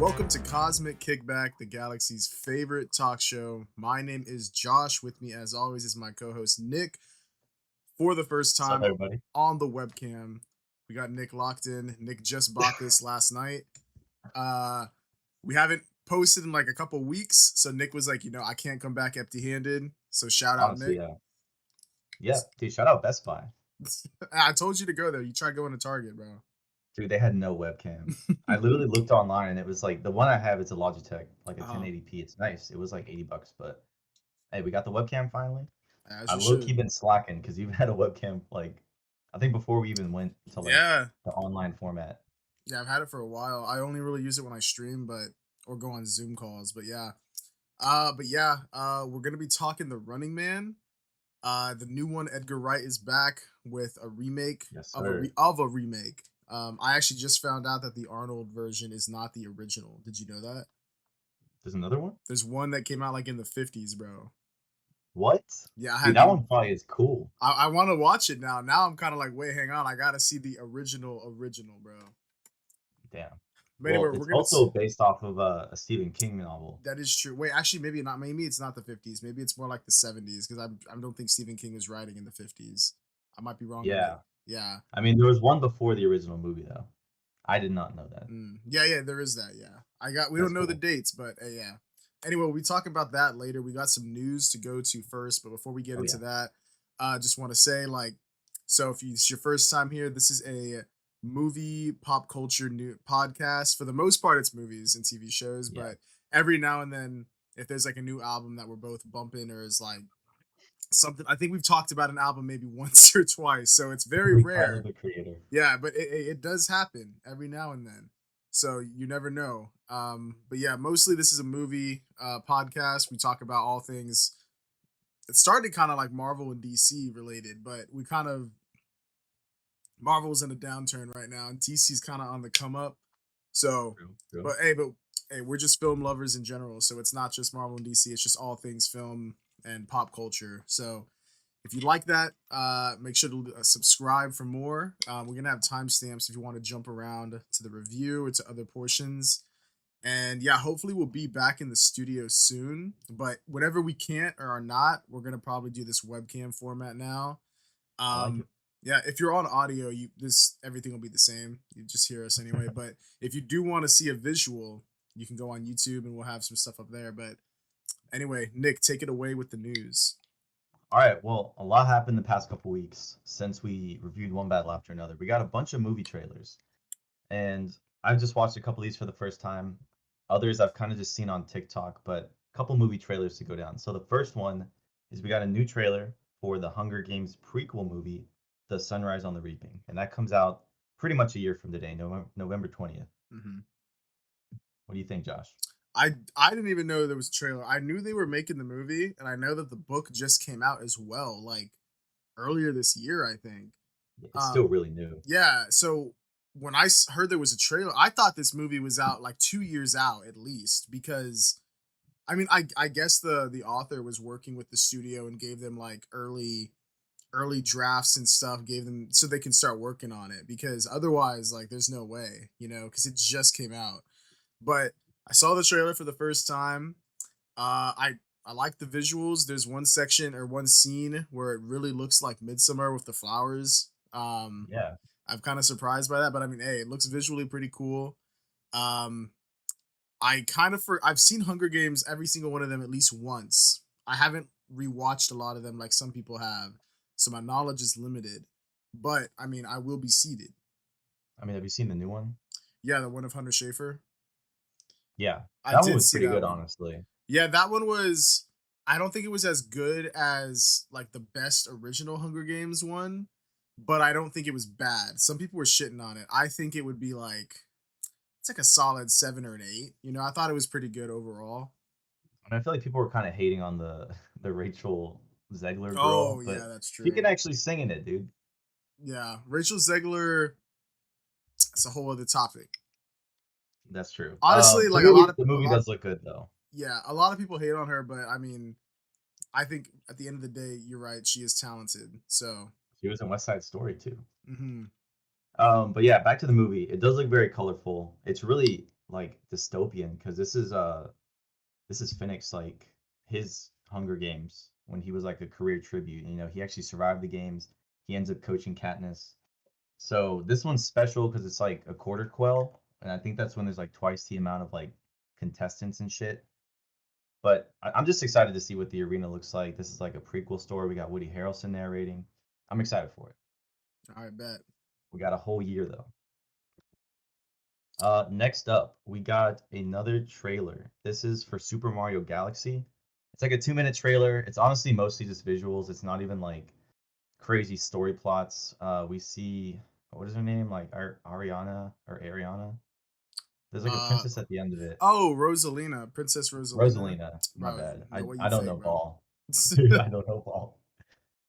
Welcome to Cosmic Kickback, the galaxy's favorite talk show. My name is Josh. With me, as always, is my co-host Nick. For the first What's up, time everybody? on the webcam, we got Nick locked in. Nick just bought this last night. Uh, we haven't posted in like a couple weeks, so Nick was like, I can't come back empty-handed. So shout out, Honestly, Nick. yeah, dude, shout out Best Buy. I told you to go there. You tried going to Target, bro. Dude, they had no webcam. I literally looked online and it was like the one I have is a Logitech, like a Oh, 1080p. It's nice. It was like $80, but hey, we got the webcam finally. as I you low-key should. been slacking because you've had a webcam like I think before we even went to like Yeah, the online format. yeah, I've had it for a while. I only really use it when I stream, or go on Zoom calls. We're gonna be talking The Running Man. The new one, Edgar Wright is back with a remake Yes, of sir. a remake. I actually just found out that the Arnold version is not the original. Did you know that? There's another one? There's one that came out like in the 50s, bro. What? Yeah, I Dude, had that to. one probably is cool. I want to watch it now. Now I'm kind of like, wait, hang on, I gotta see the original, bro. Damn. But anyway, Well, we're it's gonna. also based off of a Stephen King novel. That is true. Wait, actually, maybe not. Maybe it's not the 50s. Maybe it's more like the 70s because I don't think Stephen King was writing in the 50s. I might be wrong on that. Yeah. Yeah. I mean, there was one before the original movie though. I did not know that. Yeah, there is that. Yeah. We That's don't know the cool. dates, but yeah. Anyway, we talk about that later. We got some news to go to first, but before we get Oh into yeah. that, just want to say so if it's your first time here, this is a movie pop culture new podcast. For the most part, it's movies and TV shows, Yeah. but every now and then, if there's like a new album that we're both bumping or is like something, I think we've talked about an album maybe once or twice, so it's very We kind of rare. the creator. Yeah, but it does happen every now and then. So you never know. But yeah, mostly this is a movie podcast. We talk about all things. It started kind of like Marvel and DC related, but we kind of Marvel's in a downturn right now, and DC's kind of on the come up. So, True. True. but hey, we're just film lovers in general. So it's not just Marvel and DC. It's just all things film and pop culture. So if you like that, make sure to subscribe for more. We're gonna have timestamps if you want to jump around to the review or to other portions. And yeah, hopefully we'll be back in the studio soon. But whenever we can't or are not, we're gonna probably do this webcam format now. I like Um, it. yeah, if you're on audio, everything will be the same. You just hear us anyway. But if you do want to see a visual, you can go on YouTube and we'll have some stuff up there. But anyway, Nick, take it away with the news. All right. Well, a lot happened the past couple weeks since we reviewed One Battle After Another. We got a bunch of movie trailers, and I've just watched a couple of these for the first time. Others I've kind of just seen on TikTok, but a couple movie trailers to go down. So the first one is we got a new trailer for the Hunger Games prequel movie, The Sunrise on the Reaping, and that comes out pretty much a year from today, November 20th. Hmm. What do you think, Josh? I didn't even know there was a trailer. I knew they were making the movie, and I know that the book just came out as well, like earlier this year, I think. It's still really new. Yeah. So when heard there was a trailer, I thought this movie was out like 2 years out at least, because I mean, I guess the author was working with the studio and gave them like early drafts and stuff, gave them so they can start working on it, because otherwise, like, there's no way, because it just came out. But I saw the trailer for the first time. I like the visuals. There's one section or one scene where it really looks like Midsummer with the flowers. Yeah. I'm kind of surprised by that, but I mean, hey, it looks visually pretty cool. Um, I've seen Hunger Games, every single one of them, at least once. I haven't rewatched a lot of them like some people have, so my knowledge is limited. But I mean, I will be seated. I mean, have you seen the new one? Yeah, the one of Hunter Schafer. Yeah. I That one did was see pretty that good, one. honestly. Yeah, that one was. I don't think it was as good as like the best original Hunger Games one, but I don't think it was bad. Some people were shitting on it. I think it would be like it's like a solid 7 or an 8. I thought it was pretty good overall. And I feel like people were kind of hating on the the Rachel Zegler Oh girl, yeah, but that's she can true. actually sing in it, dude. Yeah, Rachel Zegler. It's a whole other topic. That's true. Honestly, The like movie, the movie does look good though. yeah, a lot of people hate on her, but I mean, I think at the end of the day, you're right. She is talented. So, She was in West Side Story too. hmm But yeah, back to the movie. It does look very colorful. It's really like dystopian because this is Finnick's like his Hunger Games when he was like a career tribute. You know, he actually survived the games. He ends up coaching Katniss. So this one's special because it's like a quarter quell, and I think that's when there's like twice the amount of like contestants and shit. But I'm just excited to see what the arena looks like. This is like a prequel story. We got Woody Harrelson narrating. I'm excited for it. I bet. We got a whole year though. Next up, we got another trailer. This is for Super Mario Galaxy. It's like a 2 minute trailer. It's honestly mostly just visuals. It's not even like crazy story plots. We see what is her name? Like Ariana or Ariana. There's like a Uh princess at the end of it. oh, Rosalina, Princess Rosalina. Rosalina. My Bro, bad. know what you I don't think, know bro. ball. I don't know ball.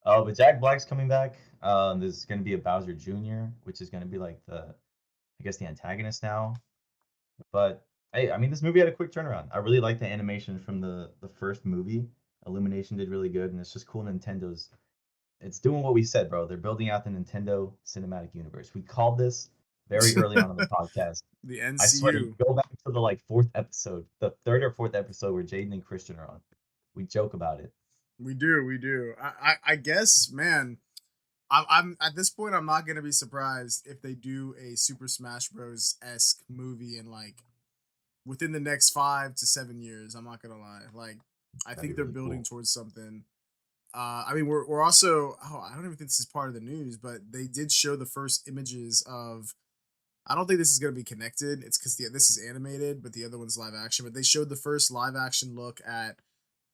But Jack Black's coming back. There's gonna be a Bowser Jr., which is gonna be like I guess the antagonist now. But hey, I mean, this movie had a quick turnaround. I really like the animation from the first movie. Illumination did really good, and it's just cool. It's doing what we said, bro. They're building out the Nintendo Cinematic Universe. We called this very early on in the podcast. The I swear, you NCU. go back to the like fourth episode, the third or fourth episode where Jaden and Christian are on. We joke about it. We do, we do. I guess, man. I'm at this point. I'm not gonna be surprised if they do a Super Smash Bros. Esque movie in like within the next 5 to 7 years. I'm not gonna lie. Like, I That'd be think they're really building cool. towards something. I mean, we're also. Oh, I don't even think this is part of the news, but they did show the first images of. I don't think this is gonna be connected. It's because this is animated, but the other one's live action. But they showed the first live action look at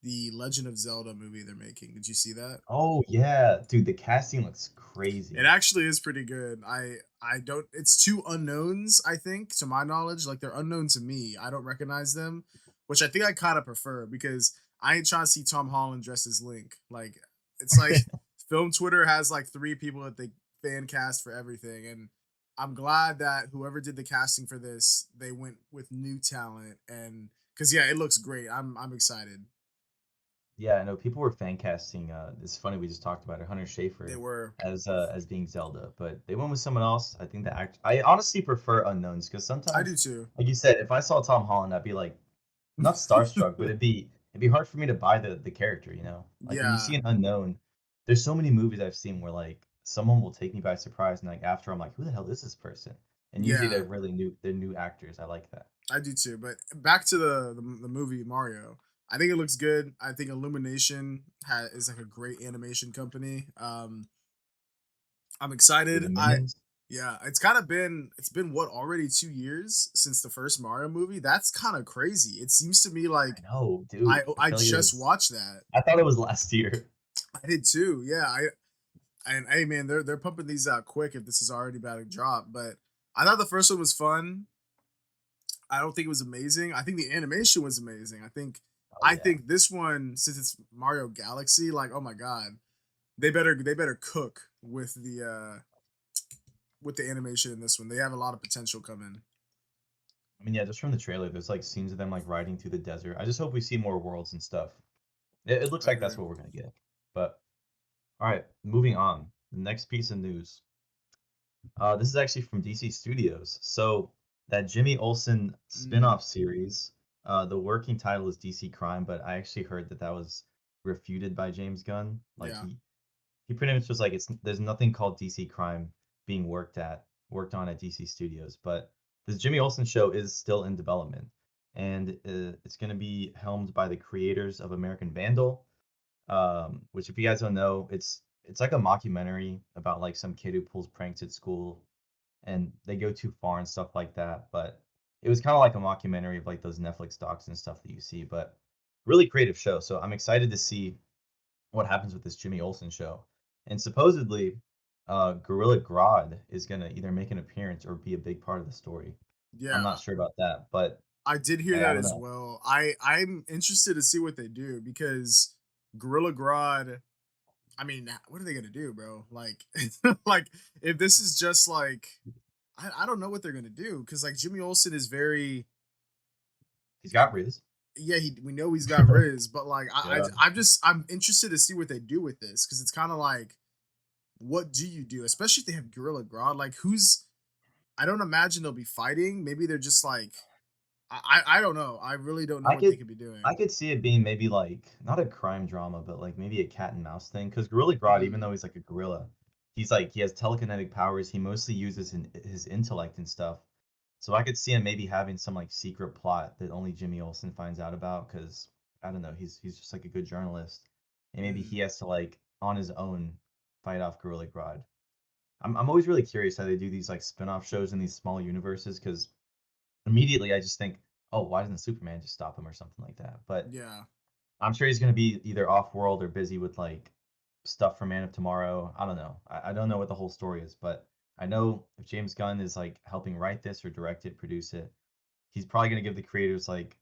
the Legend of Zelda movie they're making. Did you see that? Oh yeah, dude, the casting looks It crazy. actually is pretty good. I don't. It's two unknowns. I think, to my knowledge, like they're unknown to me. I don't recognize them, which I think I kind of prefer because I ain't trying to see Tom Holland dressed as Link. Like it's like film Twitter has like three people that they fan cast for everything, and I'm glad that whoever did the casting for this, they went with new talent, and because yeah, it looks great. I'm excited. Yeah, I know people were fan casting. It's funny we just talked about it, Hunter They Schafer were. as being Zelda, but they went with someone else. I think the act. I honestly prefer unknowns because I do sometimes, too. like you said, if I saw Tom Holland, I'd be like not starstruck, but it'd be hard for me to buy the character. You know, like when you Yeah, see an unknown, there's so many movies I've seen where like someone will take me by surprise, and like after I'm like, who the hell is this person? And usually yeah. they're really new. They're new actors. I like that. I do too. But back to the movie Mario. I think it looks good. I think Illumination is like a great animation company. I'm Dude, excited. the I Minions. Yeah, it's been what, already 2 years since the first Mario movie. That's kind of crazy. It seems to me I like know, I dude. I I feel like it just was. watched that. I thought it was last year. I did too. Yeah, I and hey man, they're pumping these out quick if this is already about to drop. But I thought the first one was fun. I don't think it was amazing. I think the animation was amazing. Oh I yeah. think this one, since it's Mario Galaxy, like oh my god, they better cook with the animation in this one. They have a lot of potential coming. I mean, yeah, just from the trailer, there's like scenes of them like riding through the desert. I just hope we see more worlds and stuff. It looks I like that's agree. what we're gonna get. But all right, moving on. The next piece of news. This is actually from DC Studios. So that Jimmy Olsen Mm, spin-off series, the working title is DC Crime, but I actually heard that that was refuted by James Gunn. Like yeah, he pretty much was like it's there's nothing called DC Crime being worked on at DC Studios, but this Jimmy Olsen show is still in development, and it's going to be helmed by the creators of American Vandal, which if you guys don't know, it's like a mockumentary about like some kid who pulls pranks at school, and they go too far and stuff like that. But it was kind of like a mockumentary of like those Netflix docs and stuff that you see, but really creative show. So I'm excited to see what happens with this Jimmy Olsen show. And supposedly, Gorilla Grodd is gonna either make an appearance or be a big part of the story. I'm yeah. not sure about that, but I did hear hey, I that don't as know. well. I'm interested to see what they do because Gorilla Grodd. I mean, what are they gonna do, bro? Like, like if this is just like, I don't know what they're gonna do because like Jimmy Olsen is very He's got Riz. yeah, we know he's got Riz, but like Yeah, I'm interested to see what they do with this because it's kind of like, what do you do, especially if they have Gorilla Grodd? Like, who's? I don't imagine they'll be fighting. Maybe they're just like. I don't know. I really don't know I what they could could be I doing. could see it being maybe like not a crime drama, but like maybe a cat and mouse thing. Because Gorilla Grodd, even Mm, though he's like a gorilla, he's like he has telekinetic powers. He mostly uses his intellect and stuff. So I could see him maybe having some like secret plot that only Jimmy Olsen finds out about. Because I don't know, he's just like a good journalist, and maybe mm, he has to like on his own fight off Gorilla Grodd. I'm always really curious how they do these like spin-off shows in these small universes because immediately I just think, oh, why doesn't Superman just stop him or something like that? But yeah. I'm sure he's gonna be either off world or busy with like stuff for Man of Tomorrow. I don't know. I don't know what the whole story is, but I know if James Gunn is like helping write this or direct it, produce it, he's probably gonna give the creators like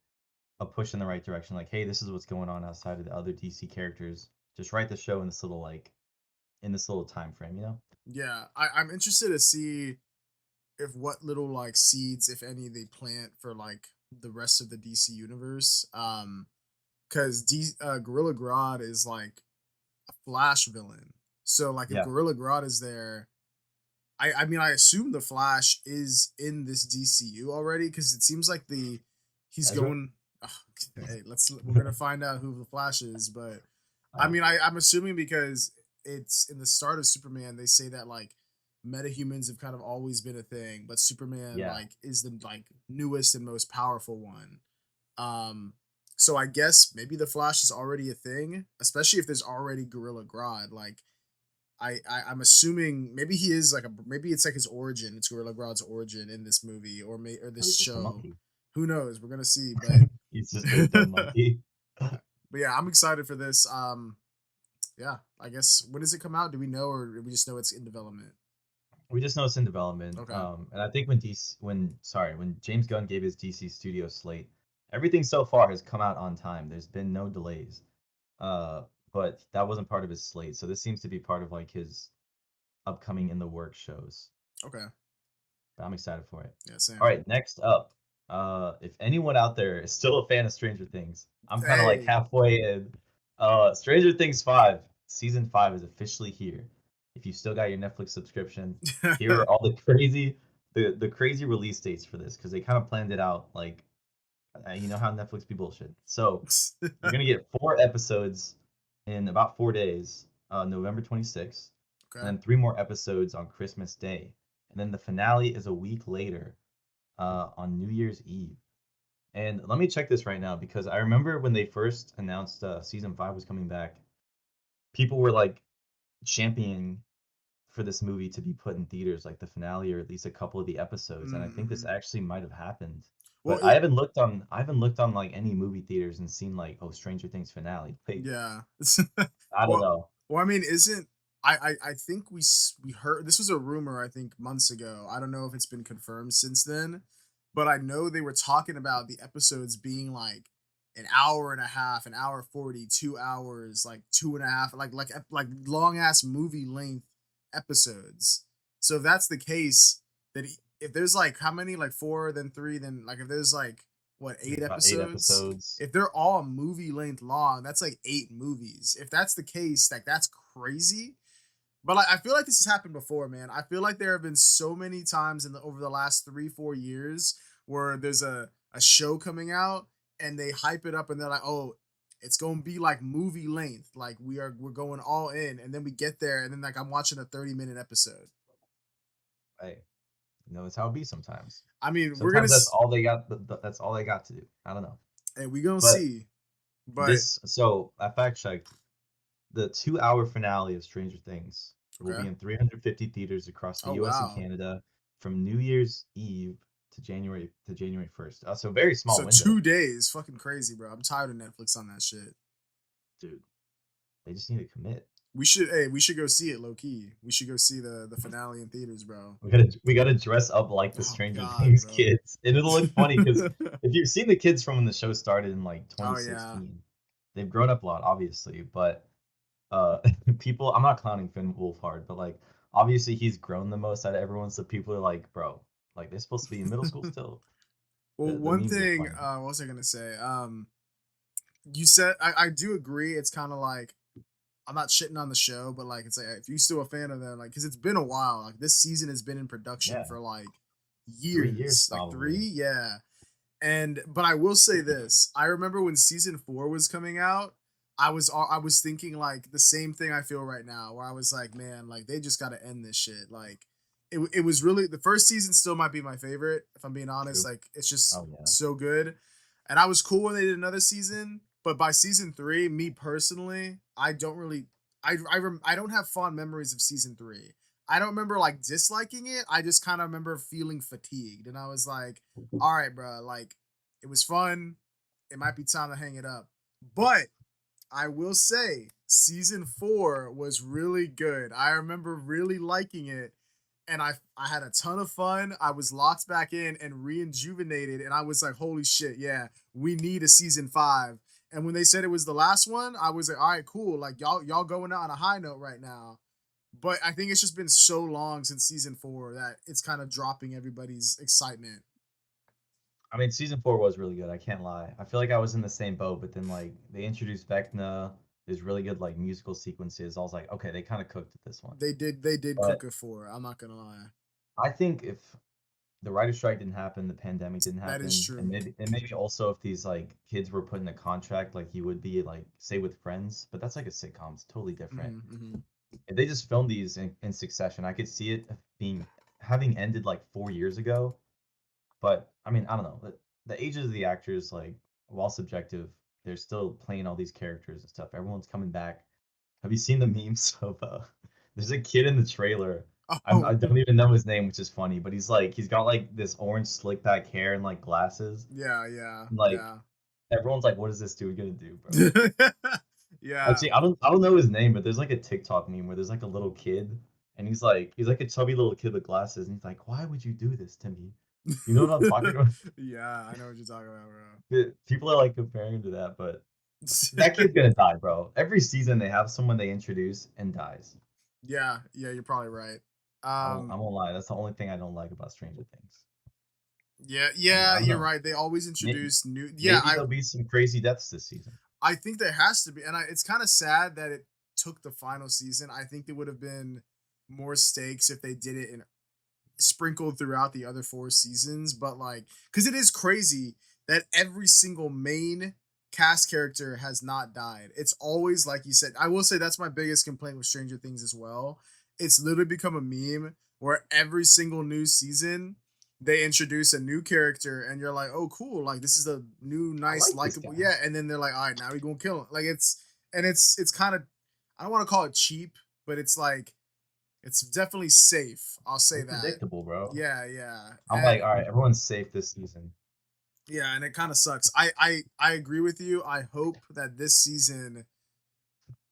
a push in the right direction. Like, hey, this is what's going on outside of the other DC characters. Just write the show in this little like in this little time frame, you know? Yeah. I'm interested to see if what little like seeds, if any, they plant for like the rest of the DC universe. Because Gorilla Grodd is like a Flash villain. So like if Yeah. Gorilla Grodd is there, I mean I assume the Flash is in this DCU already because it seems like he's Ezra? going. Ugh, hey, we're gonna find out who the Flash is, but I Uh, mean I'm assuming because it's in the start of Superman they say that like metahumans have kind of always been a thing, but Superman yeah. like is the like newest and most powerful one. Um, so I guess maybe the Flash is already a thing, especially if there's already Gorilla Grodd. Like I'm assuming maybe he is like maybe it's like his origin. It's Gorilla Grodd's origin in this movie or Oh, this he's just a show. monkey. Who knows? We're gonna see, but He's just a dumb monkey. but yeah, I'm excited for this. Yeah, I guess when does it come out? Do we know, or do we just know it's in development? We just know it's in development. Okay, And I think when James Gunn gave his DC studio slate, everything so far has come out on time. There's been no delays. Uh, but that wasn't part of his slate, so this seems to be part of like his upcoming in the work shows. okay, I'm excited for it. yeah, All Sam. right, next up, if anyone out there is still a fan of Stranger Things, I'm kind of like Hey, halfway in. Stranger Things 5, season 5 is officially here. If you still got your Netflix subscription, here are all the crazy release dates for this because they kind of planned it out like you know how Netflix be bullshit. So you're gonna get 4 episodes in about 4 days, November 26th, and okay. then 3 more episodes on Christmas Day, and then the finale is a week later, on New Year's Eve. And let me check this right now because I remember when they first announced season 5 was coming back, people were like championing for this movie to be put in theaters, like the finale or at least a couple of the episodes. And I think this Mm-hmm. actually might have happened. Well, But I haven't looked on like any movie theaters and seen like, oh, Stranger Things finale. Wait, yeah. I don't well, know. well, I mean, isn't I think we heard this was a rumor I think months ago. I don't know if it's been confirmed since then, but I know they were talking about the episodes being like an hour and a half, an hour 40, 2 hours, like two and a half, like long ass movie length episodes. So if that's the case, that if there's like how many, like four, then three, then like if there's like what, eight About eight episodes, episodes. if they're all movie length long, that's like eight movies. If that's the case, like that's crazy. But like I feel like this has happened before, man. I feel like there have been so many times over the last 3 4 years where there's a show coming out and they hype it up and they're like, oh, it's gonna be like movie length, like we're going all in, and then we get there and then like I'm watching a 30-minute episode. Hey, it's how it be sometimes. I mean, Sometimes that's all they got. That's all they got to do. I don't know. and we gonna But see, but I fact checked. The 2 hour finale of Stranger Things will be okay. in 350 theaters across the Oh US and wow. Canada from New Year's Eve to January 1st. So very small So window. 2 days, fucking crazy, bro. I'm tired of Netflix on that shit. Dude, they just need to commit. We should go see it low key. We should go see the finale in theaters, bro. We gotta dress up like the Oh Stranger god, Things bro. kids. And it'll look funny because if you've seen the kids from when the show started in like Oh yeah. 2016, they've grown up a lot, obviously, but uh people, I'm not clowning Finn Wolfhard, but like obviously he's grown the most out of everyone, so people are like, bro, like they're supposed to be in middle school still. Well, The one memes are thing, funny. what was I gonna say? You said I do agree. It's kind of like I'm not shitting on the show, but like it's like if you're still a fan of them, like because it's been a while. Like this season has been in production Yeah, for like 3 years years, like three, probably. yeah. And but I will say this, I remember when season 4 was coming out, I was thinking like the same thing I feel right now, where I was like, man, like they just got to end this shit. Like it was really the first season still might be my favorite if I'm being honest. True. Like it's just Oh yeah. so good, and I was cool when they did another season. But by season 3, me personally, I don't really, I don't have fond memories of season 3. I don't remember like disliking it. I just kind of remember feeling fatigued, and I was like, all right, bro, like it was fun. It might be time to hang it up. But I will say season 4 was really good. I remember really liking it, and I had a ton of fun. I was locked back in and rejuvenated, and I was like, holy shit, yeah, we need a season 5. And when they said it was the last one, I was like, all right, cool. Like y'all going out on a high note right now. But I think it's just been so long since season 4 that it's kind of dropping everybody's excitement. I mean, season 4 was really good. I can't lie. I feel like I was in the same boat, but then like they introduced Vecna. There's really good like musical sequences. I was like, okay, they kind of cooked at this one. They did But cook it for. I'm not gonna lie. I think if the writer's strike didn't happen, the pandemic didn't That is happen, true. and maybe also if these like kids were put in a contract like you would be like say with Friends, but that's like a sitcom. It's totally different. Hmm, hmm. If they just filmed these in succession, I could see it being having ended like 4 years ago. But I mean, I don't know. The ages of the actors, like, while subjective, they're still playing all these characters and stuff. Everyone's coming back. Have you seen the memes of there's a kid in the trailer. I Oh, don't even know his name, which is funny, but he's got like this orange slick back hair and like glasses. yeah, yeah, And, like yeah. everyone's like, what is this dude gonna do, bro? Yeah. Actually, I don't know his name, but there's like a TikTok meme where there's like a little kid and he's like a chubby little kid with glasses and he's like, why would you do this to me? You know what I'm talking about? Yeah, I know what you're talking about, People are like comparing him to that, but that bro. kid's gonna die, bro. Every season they have someone they introduce and dies. Yeah, yeah, you're probably right. I won't lie. That's the only thing I don't like about Stranger Things. Yeah, I mean, I yeah, don't you're know. right. They always Maybe, introduce new. Yeah, maybe there'll be some crazy deaths this season. I think there has to be, and it's kind of sad that it took the final season. I think there would have been more stakes if they did it in sprinkled throughout the other 4 seasons, but like cuz it is crazy that every single main cast character has not died. It's always like you said. I will say that's my biggest complaint with Stranger Things as well. It's literally become a meme where every single new season they introduce a new character and you're like, "Oh cool, like this is a new I nice like this likable." guy. Yeah, and then they're like, "All right, now we going to kill him." Like it's kind of I don't want to call it cheap, but it's like it's definitely safe. I'll say They're that. predictable, bro. Yeah, yeah. I'm like, all right, everyone's safe this season. Yeah, and it kind of sucks. I agree with you. I hope that this season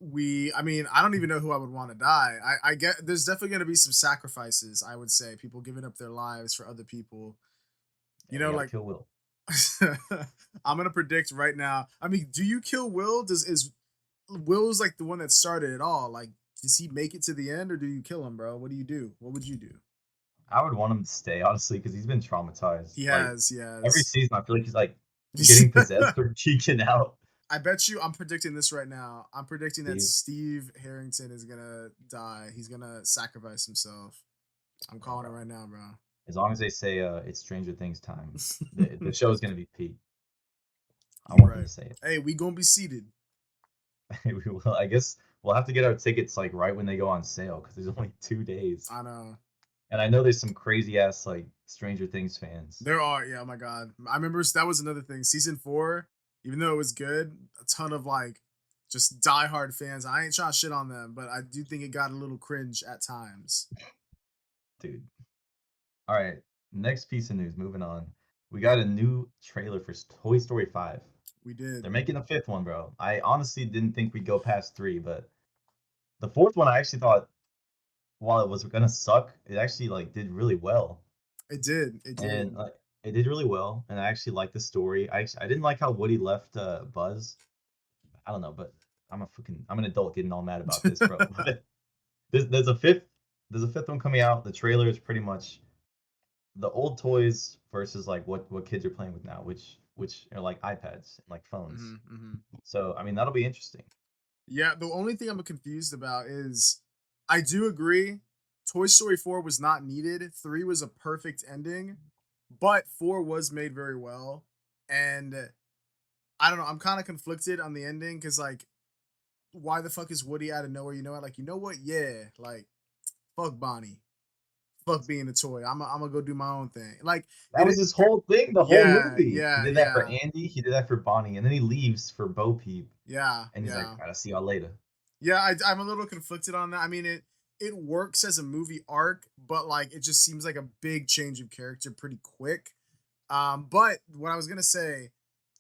I mean, I don't even know who I would want to die. I get there's definitely going to be some sacrifices, I would say, people giving up their lives for other people. You Yeah, we know, gotta like kill Will. I'm going to predict right now. I mean, do you kill Will? Does is Will's like the one that started it all? Like does he make it to the end or do you kill him, bro? What do you do? What would you do? I would want him to stay, honestly, because he's been traumatized. Like He every has. season, I feel like he's like getting possessed or geeking out. I bet you I'm predicting this right now. I'm predicting that Steve, Steve Harrington is gonna die. He's gonna sacrifice himself. I'm yeah, calling it bro. right now, bro. As long as they say it's Stranger Things time, the show is gonna be peak. I You're want them right. to say it. Hey, we gonna be seated. We will. I guess we'll have to get our tickets like right when they go on sale because there's only 2 days. I know. And I know there's some crazy ass like Stranger Things fans. There are, yeah, oh my god. I remember that was another thing. Season 4, even though it was good, a ton of like just diehard fans. I ain't trying to shit on them, but I do think it got a little cringe at times. Dude. All right. Next piece of news. Moving on. We got a new trailer for Toy Story 5. We did. They're making a fifth one, bro. I honestly didn't think we'd go past three, but the fourth one I actually thought while it was gonna suck, it actually like did really well. It did. It And did. like it did really well, and I actually liked the story. I didn't like how Woody left Buzz. I don't know, but I'm an adult getting all mad about this, bro. But there's a fifth one coming out. The trailer is pretty much the old toys versus like what kids are playing with now, which are like iPads and like phones. Hmm, hmm. So I mean that'll be interesting. Yeah, the only thing I'm confused about is I do agree Toy Story 4 was not needed. 3 was a perfect ending, but 4 was made very well. and I don't know. I'm kind of conflicted on the ending because like, why the fuck is Woody out of nowhere? You know what? Like, you know what? Yeah, like fuck Bonnie, fuck being a toy. I'm gonna go do my own thing. Like That it. was his whole thing, the whole Yeah, movie. He yeah, did that for yeah, Andy, he did that for Bonnie, and then he leaves for Bo Peep, yeah, and he's like, yeah. "Gotta see y'all later." Yeah, I'm a little conflicted on that. I mean, it works as a movie arc, but like it just seems like a big change of character pretty quick. But what I was gonna say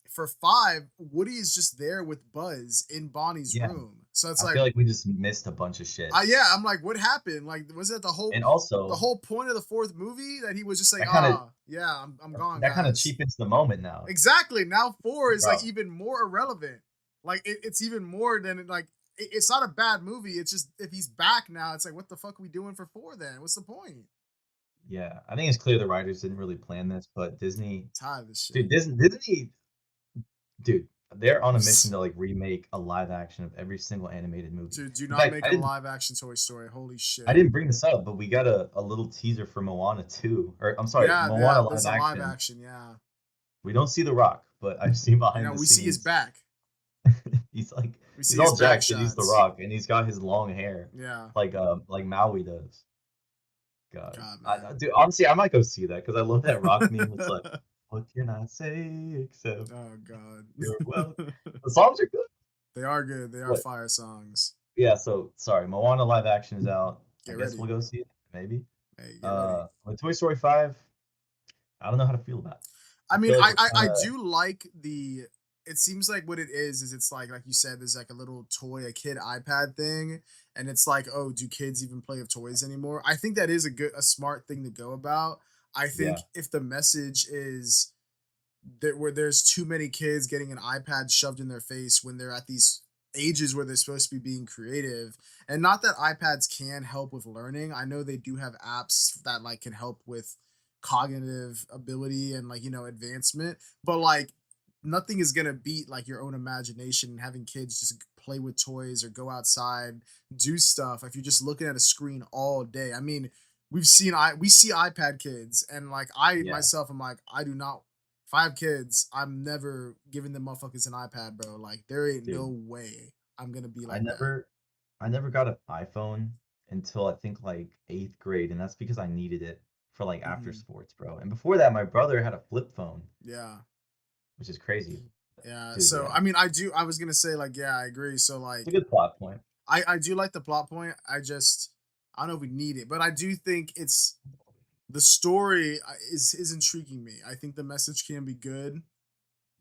for five, Woody is just there with Buzz in Bonnie's Yeah, room, so it's I like, feel like we just missed a bunch of shit. yeah, I'm like, what happened? Like, was it And the also, whole point of the fourth movie that he was just like, that kinda ah, yeah, I'm gone, that kinda guys. cheapens the moment now. Exactly. Now four is like Bro, even more irrelevant. Like it's even more than like it's not a bad movie. It's just if he's back now, it's like what the fuck are we doing for four then? What's the point? yeah, I think it's clear the writers didn't really plan this, but Disney Tired of this dude, shit. Disney dude, they're on a mission to, like, remake a live action of every single animated movie. Dude, do In not fact, make a live action Toy Story. Holy I shit. didn't bring this up, but we got a little teaser for Moana 2, or I'm sorry, Yeah, yeah. Moana live There's a live action. action. Yeah. We don't see The Rock, but I've seen You behind know, the we see his scenes. back. He's like We he's see his all back jacked 'cause he's The shots. Rock, and he's got his long hair Yeah. like Maui does. God, God, man. dude, honestly, I might go see that because I love that Rock meme. It's like, "What can I say except Oh god. you're well." The songs are good, They are good. They are but fire songs. yeah. So sorry, Moana live action is out. I Get guess ready. we'll go see it, maybe. Hey, get ready. With Toy Story 5, I don't know how to feel about it. I I mean, feel like we're I kind of do like the. It seems like what it is it's like you said, there's like a little toy, a kid iPad thing, and it's like, oh, do kids even play with toys anymore? I think that is a smart thing to go about. I think yeah, if the message is that where there's too many kids getting an iPad shoved in their face when they're at these ages where they're supposed to be being creative, and not that iPads can help with learning. I know they do have apps that like can help with cognitive ability and like advancement, but like nothing is going to beat like your own imagination and having kids just play with toys or go outside, do stuff if you're just looking at a screen all day. I mean, we see iPad kids, and like I yeah. myself am like, I do not, if I have kids, I'm never giving them motherfuckers an iPad, bro. Like there ain't no Dude, way I'm gonna be I like that. never I never got an iPhone until I think like 8th grade, and that's because I needed it for like after Hmm. sports, bro. And before that, my brother had a flip phone, Yeah, which is crazy. yeah. Dude, So yeah. I mean, I do. I was gonna say like, yeah, I agree. So It's a like, good plot point. I do like the plot point. I don't know if we need it, but I do think it's the story is intriguing me. I think the message can be good.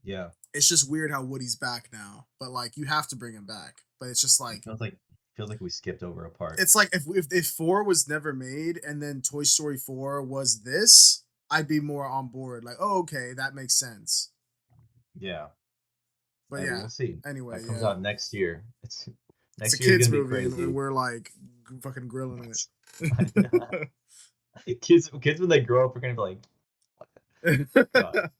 Yeah. It's just weird how Woody's back now, but like you have to bring him back. But it's just It like feels like we skipped over a part. it's like if four was never made and then Toy Story 4 was this, I'd be more on board. Like, oh, okay, that makes sense. Yeah. But Maybe yeah, we'll see. anyway, That comes yeah, out next year. It's it's a next year is kids gonna be movie, and crazy. we're like fucking grilling I know. Kids when they grow up are gonna be like, God. it.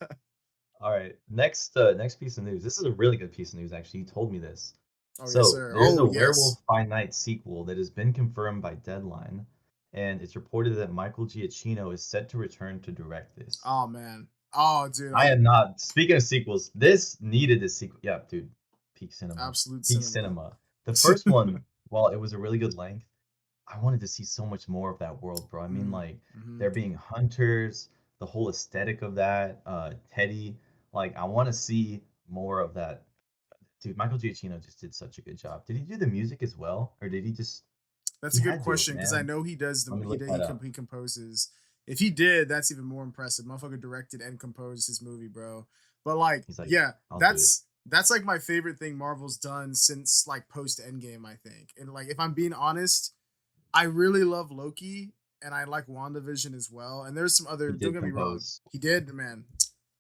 All right. Next piece of news. This is a really good piece of news, actually. You told me this. Oh yes, So sir. there's Oh a yes. Werewolf by Night sequel that has been confirmed by Deadline, and it's reported that Michael Giacchino is set to return to direct this. Oh man. Oh dude, I am not. Speaking of sequels, this needed a sequel. Yeah, dude. Peak cinema. absolute Peak cinema. cinema. The first one, while it was a really good length, I wanted to see so much more of that world, bro. I mean, Mm, like, hmm. there being hunters, the whole aesthetic of that, Teddy. Like, I want to see more of that. Dude, Michael Giacchino just did such a good job. Did he do the music as well, or did he just? That's He a good had to, question because I man. know he does Let the me look that up. he composes. If he did, that's even more impressive. Motherfucker directed and composed his movie, bro. But like, He's like, yeah, I'll do it. that's like my favorite thing Marvel's done since like post Endgame, I think. And like, if I'm being honest, I really love Loki and I like WandaVision as well. And there's some other. He Don't did get me wrong, compose. he did, man,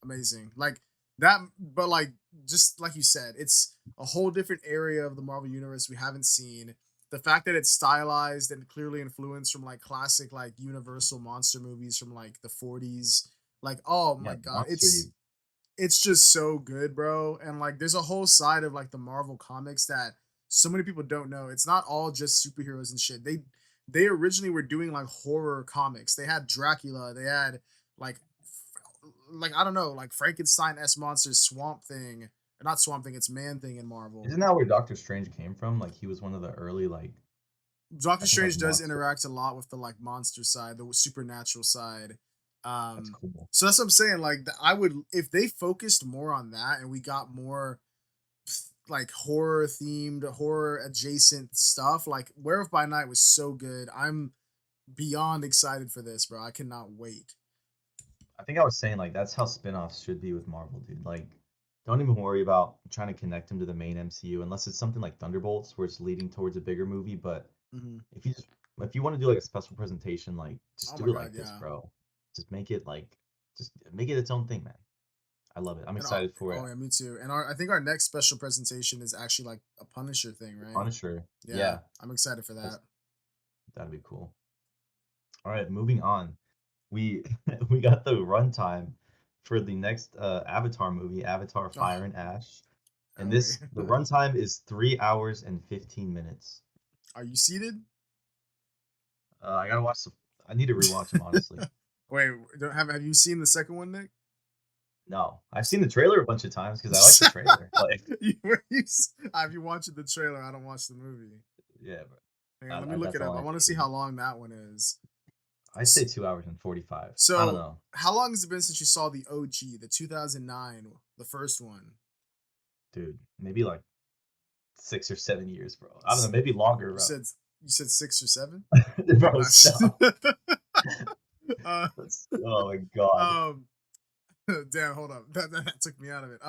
amazing. Like that, but like just like you said, it's a whole different area of the Marvel universe we haven't seen. The fact that it's stylized and clearly influenced from like classic like Universal monster movies from like the 40s. Like, oh my Yeah, god, Monster You. it's just so good, bro. And like there's a whole side of like the Marvel comics that so many people don't know. It's not all just superheroes and shit. They originally were doing like horror comics. They had Dracula, they had like like I don't know, like Frankenstein S monsters, Swamp Thing, or not Swamp Thing, it's Man Thing in Marvel. Isn't that where Doctor Strange came from? Like he was one of the early like Doctor I think like Strange does monster. interact a lot with the like monster side, the supernatural side. That's Um, cool. so that's what I'm saying. Like I would, if they focused more on that and we got more like horror themed, horror adjacent stuff, like Werewolf by Night was so good. I'm beyond excited for this, bro. I cannot wait. I think I was saying like that's how spin-offs should be with Marvel, dude. Like don't even worry about trying to connect them to the main MCU unless it's something like Thunderbolts where it's leading towards a bigger movie, but Hmm. if you just if you want to do like a special presentation, like just Oh do my it god, like this, yeah. bro. Just make it like just make it its own thing, man. I love it. I'm And excited for it. oh yeah, me too. And I think our next special presentation is actually like a Punisher thing, The right? Punisher. Yeah, Yeah, I'm excited for that's that. that'd be cool. All right, moving on. We we got the runtime for the next Avatar movie, Avatar Oh, Fire and Ash. And oh wait. the runtime is 3 hours and 15 minutes. Are you seated? I gotta watch the I need to rewatch them honestly. Wait, don't have you seen the second one, Nick? No, I've seen the trailer a bunch of times because I like the trailer. Like, Have you watched the trailer? I don't watch the movie. yeah, but Hang on, let me look that's it all up. I I want to see how needed. long that one is. I'd say 2 hours and 45. I don't So, know. how long has it been since you saw the OG, the 2009, the first one? Dude, maybe like 6 or 7 years, bro. I don't know, maybe longer, You bro. said you said 6 or 7. Bro, Nice. stop. uh, Oh my God. um, damn, hold up. That took me out of it.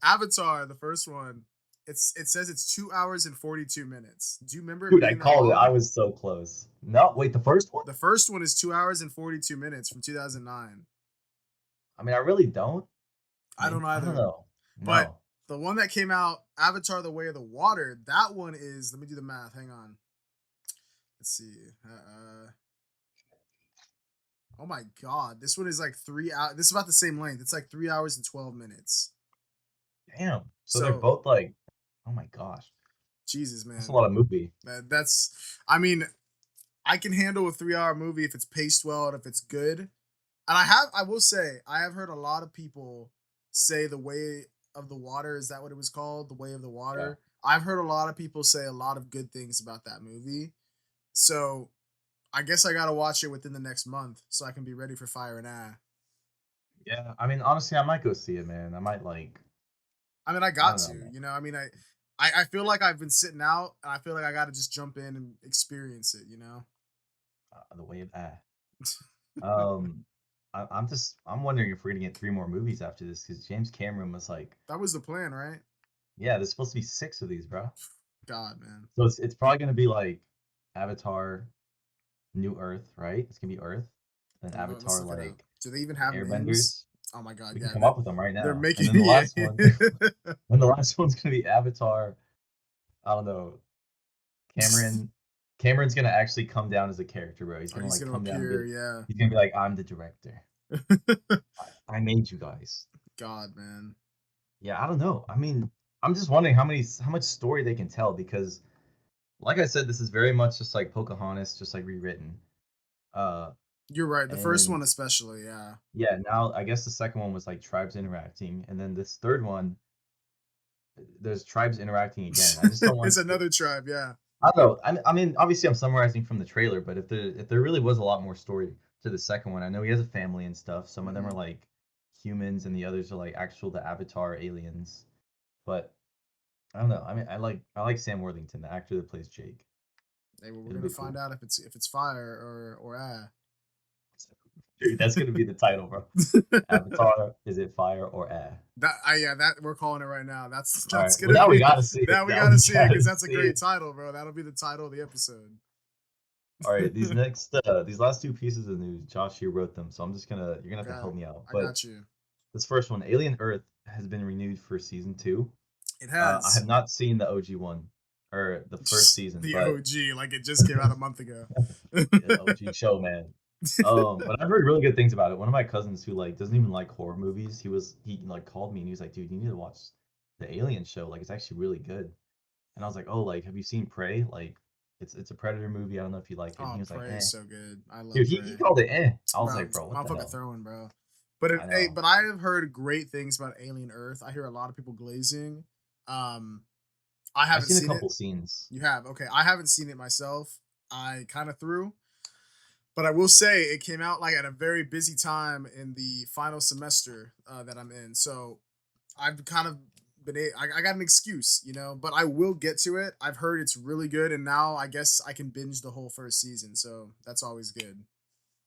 Avatar, the first one. It says it's 2 hours and 42 minutes. Do you remember it Dude, I being that called it. I long? was so close. No, wait, the first one? The first one is 2 hours and 42 minutes from 2009. I mean, I really don't. I Maybe, don't I don't either. know. But No. the one that came out, Avatar: The Way of the Water, that one is. Let me do the math. Hang on. Let's see. Oh my god, this one is like 3 hours. This is about the same length. It's like 3 hours and 12 minutes. Damn. So they're So both like, oh my gosh. Jesus, That's a man. lot of movie. That's. I mean, I can handle a 3 hour movie if it's paced well and if it's good. And I will say, I have heard a lot of people say The Way of the Water. Is that what it was called? The Way of the Yeah. Water. I've heard a lot of people say a lot of good things about that movie. So I guess I gotta watch it within the next month so I can be ready for Fire and Ash. Yeah. I mean, honestly, I might go see it, man. I might like, I mean, I I got don't to, know, man. I mean, I feel like I've been sitting out, and I feel like I got to just jump in and experience it. The Way of Ah. Um, I'm wondering if we're gonna get 3 more movies after this because James Cameron was like, That was the plan, right? yeah, there's supposed to be 6 of these, bro. God, man. So it's probably gonna be like Avatar, New Earth, right? It's gonna be Earth, then Let's Avatar look it up. like Do they even the have names? Airbenders. Oh my God, We can yeah, come up with them right they're now, and making then the yeah. last one, then the last one's gonna be Avatar. I don't know. Cameron, Cameron's gonna actually come down as a character, bro. He's Oh, gonna he's like gonna come down and be, appear, yeah. he's gonna be like, I'm the director. I made you guys. God, man. Yeah, I don't know. I mean, I'm just wondering how much story they can tell because, like I said, this is very much just like Pocahontas, just like rewritten. Uh, You're right. The first and one, especially, yeah. yeah, now I guess the second one was like tribes interacting, and then this third one, there's tribes interacting again. I just don't It's want. another tribe, yeah. I don't know. I mean, obviously, I'm summarizing from the trailer, but if there really was a lot more story to the second one, I know he has a family and stuff. Some of them are Hmm. like humans, and the others are like actual the Avatar aliens. But I don't know. I mean, I like Sam Worthington, the actor that plays Jake. Hey, well, we're It'll gonna be find cool. out if it's fire or Dude, that's gonna be the title, bro. Avatar, is it fire or air? yeah, that we're calling it right now. That's All that's right. Well, gonna now we be gotta see it. that we Now we gotta see it gotta because that's a see great it. title, bro. That'll be the title of the episode. All right. These last two pieces of news, Josh, you wrote them, so you're gonna have to Okay, help me out. I But got you. this first one, Alien Earth, has been renewed for season two. It I have has not seen the OG one or the first season, the but OG, like it just came out a month ago. yeah, the OG show, man. But I've heard really good things about it. One of my cousins who like doesn't even like horror movies, he like called me and he was like, "Dude, you need to watch the Alien show. Like, it's actually really good." And I was like, "Oh, like, have you seen Prey? Like, it's a Predator movie. I don't know if you like it." And he Oh, was like, Prey "Eh." is so good. I love Dude, he Prey, called it eh. I was bro. like, "Bro, what the Motherfucker hell?" throwing, bro. But I hey, know. but I have heard great things about Alien Earth. I hear a lot of people glazing. Um, I I've haven't seen a seen it. couple scenes. You have? Okay, I haven't seen it myself. I kind of threw, but I will say it came out like at a very busy time in the final semester that I'm in. So I've kind of I got an excuse, you know, but I will get to it. I've heard it's really good, and now I guess I can binge the whole first season. So that's always good.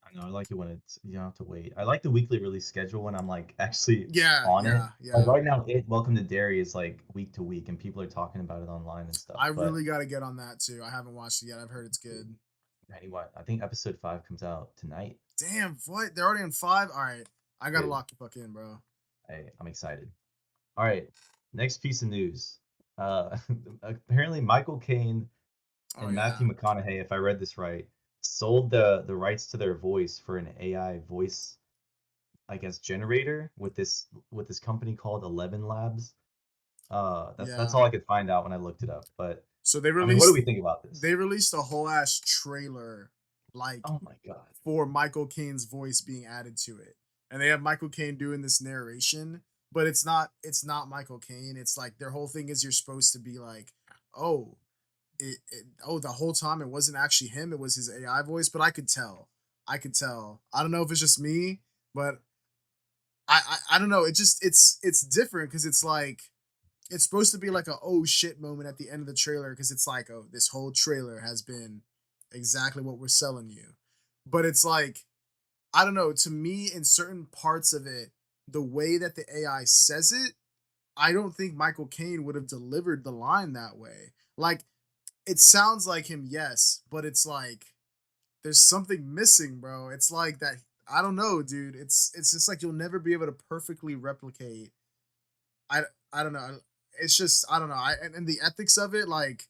I know, I like it when it's you don't have to wait. I like the weekly release schedule when I'm like actually Yeah, on it. yeah, Like yeah. right now, Welcome to Derry is like week to week, and people are talking about it online and stuff. I But really got to get on that too. I haven't watched it yet. I've heard it's good. anyway, I think episode 5 comes out tonight. Damn, what? They're already on five? All right. I got to Dude, lock the fuck in, bro. hey, I'm excited. All right, next piece of news. Uh, apparently Michael Caine Oh, and yeah. Matthew McConaughey, if I read this right, sold the rights to their voice for an AI voice, I guess, generator with this company called 11 Labs. That's Yeah. all I could find out when I looked it up. But So they I mean, what do released we think about this? they released a whole ass trailer like Oh my god. for Michael Caine's voice being added to it. And they have Michael Caine doing this narration, but it's not Michael Caine. It's like their whole thing is you're supposed to be like, "Oh, oh, the whole time it wasn't actually him, it was his AI voice," but I could tell. I could tell. I don't know if it's just me, but I don't know. It's different because it's like it's supposed to be like a oh shit moment at the end of the trailer because it's like, oh, this whole trailer has been exactly what we're selling you. But it's like, I don't know, to me, in certain parts of it, the way that the AI says it, I don't think Michael Caine would have delivered the line that way. Like, it sounds like him, yes, but it's like there's something missing, bro. It's like that. I don't know, dude. It's just like you'll never be able to perfectly replicate. I I don't know. It's just I don't know. And the ethics of it, like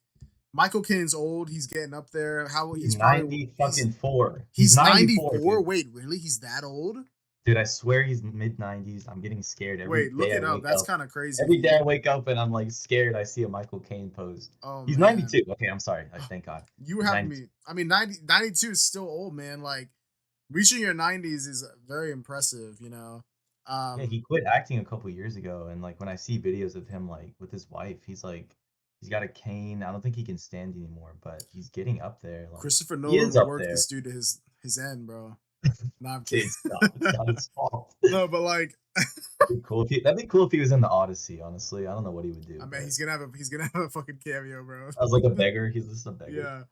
Michael Caine's old. He's getting up there. How He's he's probably 90 fucking 4. He's he's 94, 94. dude. Wait, really? He's that old? Dude, I swear he's mid 90s. I'm getting scared every Wait, look day I it up. wake That's up. kind of crazy if Every day he. I wake up and I'm like scared I see a Michael Caine post. Oh He's man, 92. Okay, I'm sorry. Thank God. you He's have 92. me. I mean, 92 is still old, man. Like reaching your 90s is very impressive. You know. Yeah, he Um, quit acting a couple years ago, and like when I see videos of him like with his wife, he's got a cane. I don't think he can stand anymore, but he's getting up there. Like Christopher he Nolan is will up work there. this dude to his end, bro. No, I'm kidding. It's not. It's not his fault. No, but like That'd be cool if he was in the Odyssey. Honestly, I don't know what he would do, I mean, but he's gonna have a fucking cameo, bro. I was like a beggar. He's just a beggar. Yeah.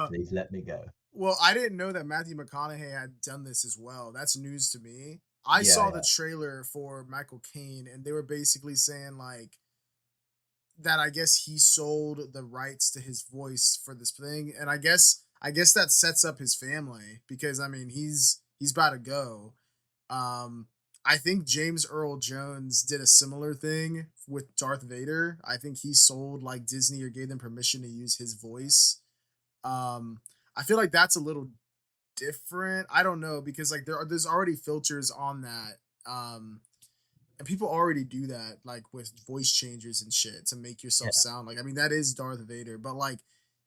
Please let me go. Well, I didn't know that Matthew McConaughey had done this as well. That's news to me. I Yeah, saw the yeah, trailer for Michael Caine, and they were basically saying like that. I guess he sold the rights to his voice for this thing, and I guess that sets up his family because I mean he's about to go. Um, I think James Earl Jones did a similar thing with Darth Vader. I think he sold like Disney or gave them permission to use his voice. Um, I feel like that's a little different. I don't know because like there's already filters on that. And people already do that like with voice changers and shit to make yourself yeah. sound like I mean that is Darth Vader, but like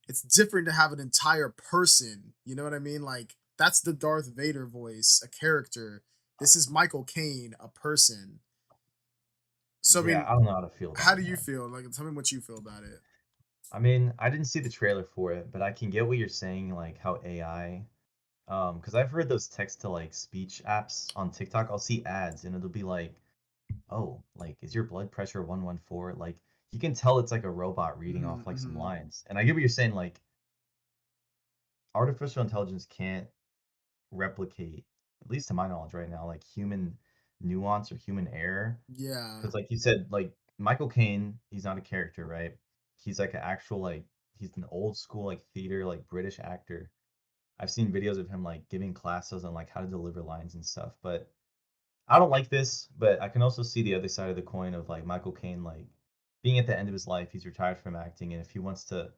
it's different to have an entire person, you know what I mean? Like that's the Darth Vader voice, a character. This is Michael Caine, a person. So I Yeah, mean, I don't know how to feel about how it, do you man. feel? Like tell me what you feel about it. I mean, I didn't see the trailer for it, but I can get what you're saying, like how AI, because I've heard those text to like speech apps on TikTok. I'll see ads and it'll be like, oh, like, is your blood pressure 114? Like, you can tell it's like a robot reading off like some Mm-hmm. lines. And I get what you're saying, like, artificial intelligence can't replicate, at least to my knowledge right now, like human nuance or human error. Yeah. Because, like you said, like Michael Caine, he's not a character, right? He's like an actual, like, he's an old school, like, theater, like, British actor. I've seen videos of him, like, giving classes on, like, how to deliver lines and stuff. But I don't like this, but I can also see the other side of the coin of, like, Michael Caine, like, being at the end of his life, he's retired from acting, and if he wants to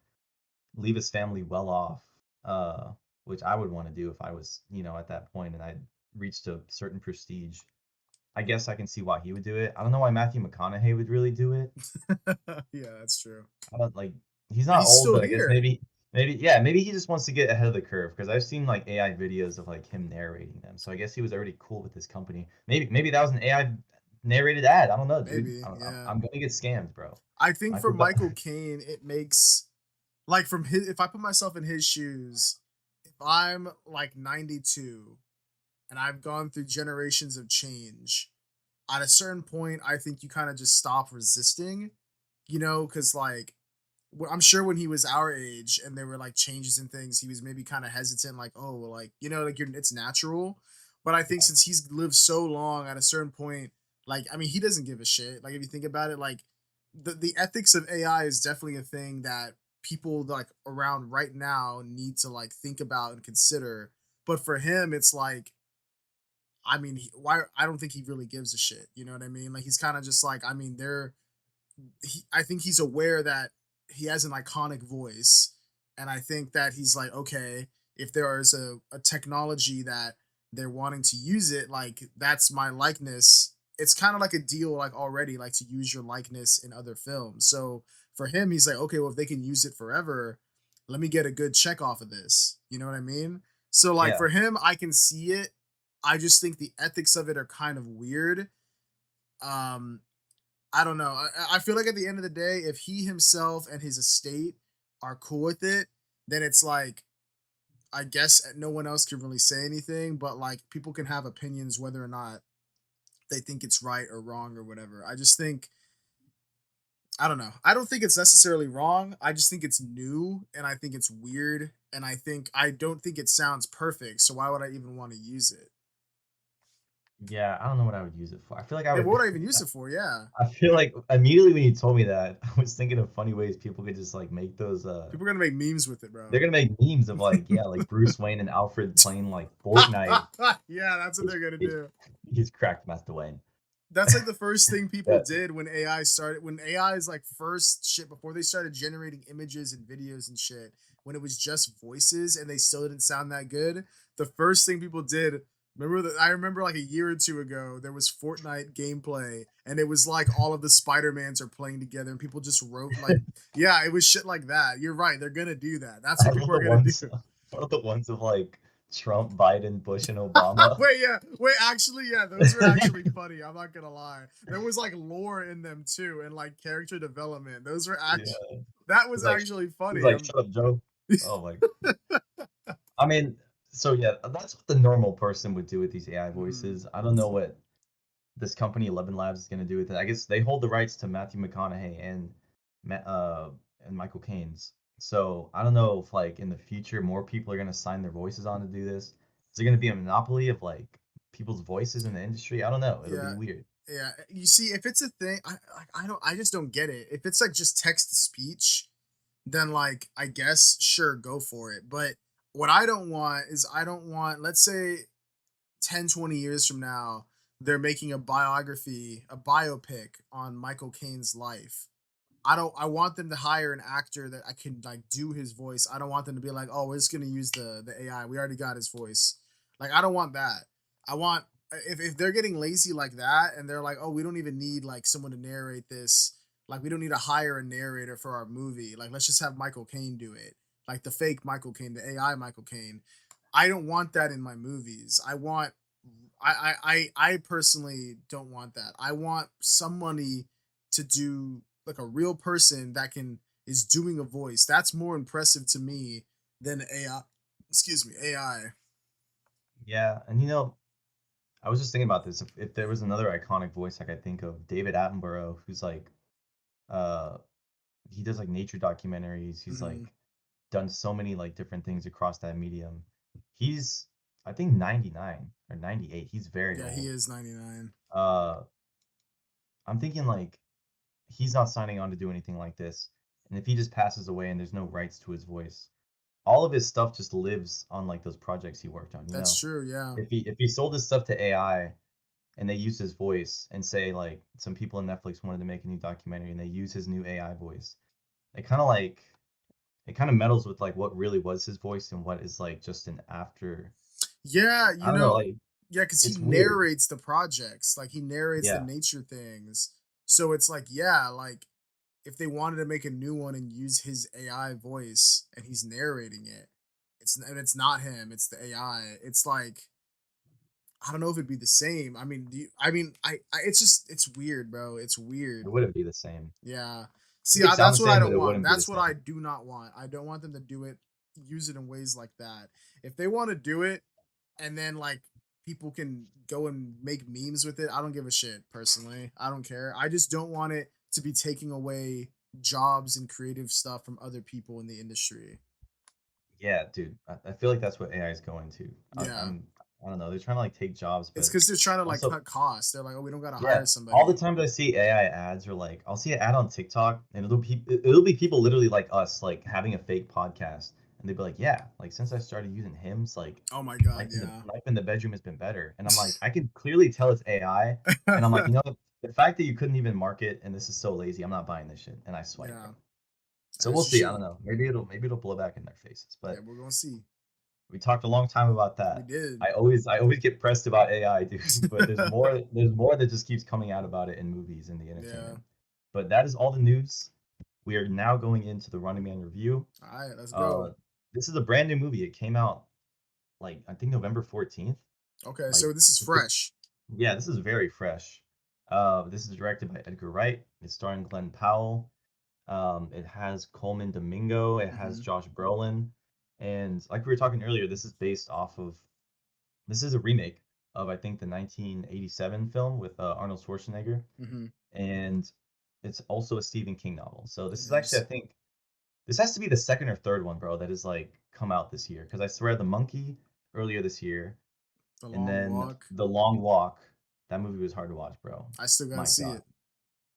leave his family well off, uh, which I would want to do if I was, at that point and I'd reached a certain prestige. I guess I can see why he would do it. I don't know why Matthew McConaughey would really do it. Yeah, that's true. I don't like he's But not he's old, still but I guess here. maybe Maybe, yeah, maybe he just wants to get ahead of the curve because I've seen like AI videos of like him narrating them. So I guess he was already cool with this company. Maybe that was an AI narrated ad. I don't know, dude. Maybe, yeah. I'm gonna get scammed, bro. I think for Michael, Bu- Michael Caine, it makes like from his if I put myself in his shoes, if I'm like 92 and I've gone through generations of change, at a certain point, I think you kind of just stop resisting, because like I'm sure when he was our age and there were like changes and things, he was maybe kind of hesitant, like, oh, well, like, like it's natural. But I think yeah, since he's lived so long at a certain point, like, I mean, he doesn't give a shit. Like, if you think about it, like, the ethics of AI is definitely a thing that people like around right now need to like think about and consider. But for him, it's like, I mean, why? I don't think he really gives a shit. You know what I mean? Like, he's kind of just like, I mean, I think he's aware that he has an iconic voice, and I think that he's like, okay, if there is a technology that they're wanting to use it, like that's my likeness. It's kind of like a deal, like already, like to use your likeness in other films. So for him, he's like, okay, well, if they can use it forever, let me get a good check off of this. You know what I mean? So like yeah, for him, I can see it. I just think the ethics of it are kind of weird. Um, I don't know. I feel like at the end of the day, if he himself and his estate are cool with it, then it's like I guess no one else can really say anything, but like people can have opinions whether or not they think it's right or wrong or whatever. I just think I don't know. I don't think it's necessarily wrong. I just think it's new and I think it's weird and I don't think it sounds perfect. So why would I even want to use it? yeah. I don't know what I would use it for. I feel like I Yeah, what would. would I even use it for? Yeah. I feel like immediately when you told me that, I was thinking of funny ways people could just like make those. People are gonna make memes with it, They're bro. gonna make memes of like, yeah, like Bruce Wayne and Alfred playing like Fortnite. Yeah, that's what He's, they're gonna he's, do. he's cracked Master Wayne. That's like the first thing people Yeah, did when AI started. When AI is like first shit before they started generating images and videos and shit. When it was just voices and they still didn't sound that good. The first thing people did. Remember that? I remember like a year or two ago there was Fortnite gameplay and it was like all of the Spider Mans are playing together and people just wrote like, yeah, it was shit like that. You're right. They're gonna do that. That's I what love people the are gonna do. ones. I love the ones of like Trump, Biden, Bush, and Obama. Wait, yeah. Wait, actually, yeah, those were actually funny. I'm not gonna lie. There was like lore in them too, and like character development. Those were actually Yeah, that he's was like, actually he's funny. like, shut up, Joe. Oh my. I mean, so yeah, that's what the normal person would do with these AI Mhm. voices. I don't know what this company 11 Labs is going to do with it. I guess they hold the rights to Matthew McConaughey and and Michael Caine's. So I don't know if like in the future more people are going to sign their voices on to do this. Is it going to be a monopoly of like people's voices in the industry? I don't know. It'll be Yeah, weird. yeah. You see, if it's a thing, I don't. I just don't get it. If it's like just text to speech, then like I guess sure go for it. But what I don't want is I don't want. Let's say 10, 20 years from now, they're making a biography, a biopic on Michael Caine's life. I want them to hire an actor that I can like do his voice. I don't want them to be like, "Oh, we're just going to use the AI. We already got his voice." Like I don't want that. I want if they're getting lazy like that and they're like, "Oh, we don't even need like someone to narrate this. Like we don't need to hire a narrator for our movie. Like let's just have Michael Caine do it." Like the fake Michael Caine, the AI Michael Caine. I don't want that in my movies. I personally don't want that. I want somebody to do like a real person that can is doing a voice. That's more impressive to me than AI. Excuse me, AI. Yeah, and I was just thinking about this. If there was another iconic voice I could think of, David Attenborough, who's like uh he does like nature documentaries. He's Hmm. like done so many like different things across that medium. He's I think 99 or 98. He's very Yeah, he old. is 99. Uh I'm thinking like he's not signing on to do anything like this. And if he just passes away and there's no rights to his voice, all of his stuff just lives on like those projects he worked on, you That's know? true. Yeah. If he sold his stuff to AI and they used his voice and say like some people in Netflix wanted to make a new documentary and they use his new AI voice, it kind of like it kind of meddles with like what really was his voice and what is like just an after. Yeah, I don't know, like yeah, because he it's weird. narrates the projects, like he narrates the Yeah, nature things. So it's like, yeah, like if they wanted to make a new one and use his AI voice and he's narrating it, it's not him, it's the AI. It's like I don't know if it'd be the same. I mean, it's just it's weird, bro. It's It weird. wouldn't be the same. Yeah. It See, could sound the that's what I same, but don't it want. wouldn't be the That's what I same. do not want. I don't want them to use it in ways like that. If they want to do it, and then like people can go and make memes with it, I don't give a shit personally. I don't care. I just don't want it to be taking away jobs and creative stuff from other people in the industry. Yeah, dude. I feel like that's what AI is going to. Yeah. I don't know. They're trying to like take jobs, It's but because they're trying to like also cut costs. They're like, oh, we don't gotta yeah. hire All the somebody. times I see AI ads are like I'll see an ad on TikTok and it'll be people literally like us like having a fake podcast and they'd be like, yeah, like since I started using hymns, like Oh my god, yeah. life in the bedroom has been better. And I'm like, I can clearly tell it's AI. And I'm like, you know, the fact that you couldn't even market and this is so lazy, I'm not buying this shit. And I swipe, bro. Yeah. So we'll As you see. I don't should. know. Maybe it'll blow back in their faces. Yeah, But we're gonna see. we talked a long time about We that. did. I always get pressed about AI, dude. But there's more that just keeps coming out about it in movies and the Yeah. entertainment. But that is all the news. We are now going into the Running Man review. All right, let's Uh, go. this is a brand new movie. It came out like I think November 14th. Okay, Like so this is fresh. yeah, this is very fresh. This is directed by Edgar Wright. It's starring Glenn Powell. It has Coleman Domingo. It has Hmm. Josh Brolin. And like we were talking earlier, this is a remake of I think the 1987 film with Arnold Schwarzenegger, Hmm. and it's also a Stephen King novel. So It this is actually I is think this has to be the second or third one, bro, that is like come out this year. Because I swear The Monkey earlier this year, the and long then walk. The Long Walk. That movie was hard to watch, bro. I still gotta My see God, it.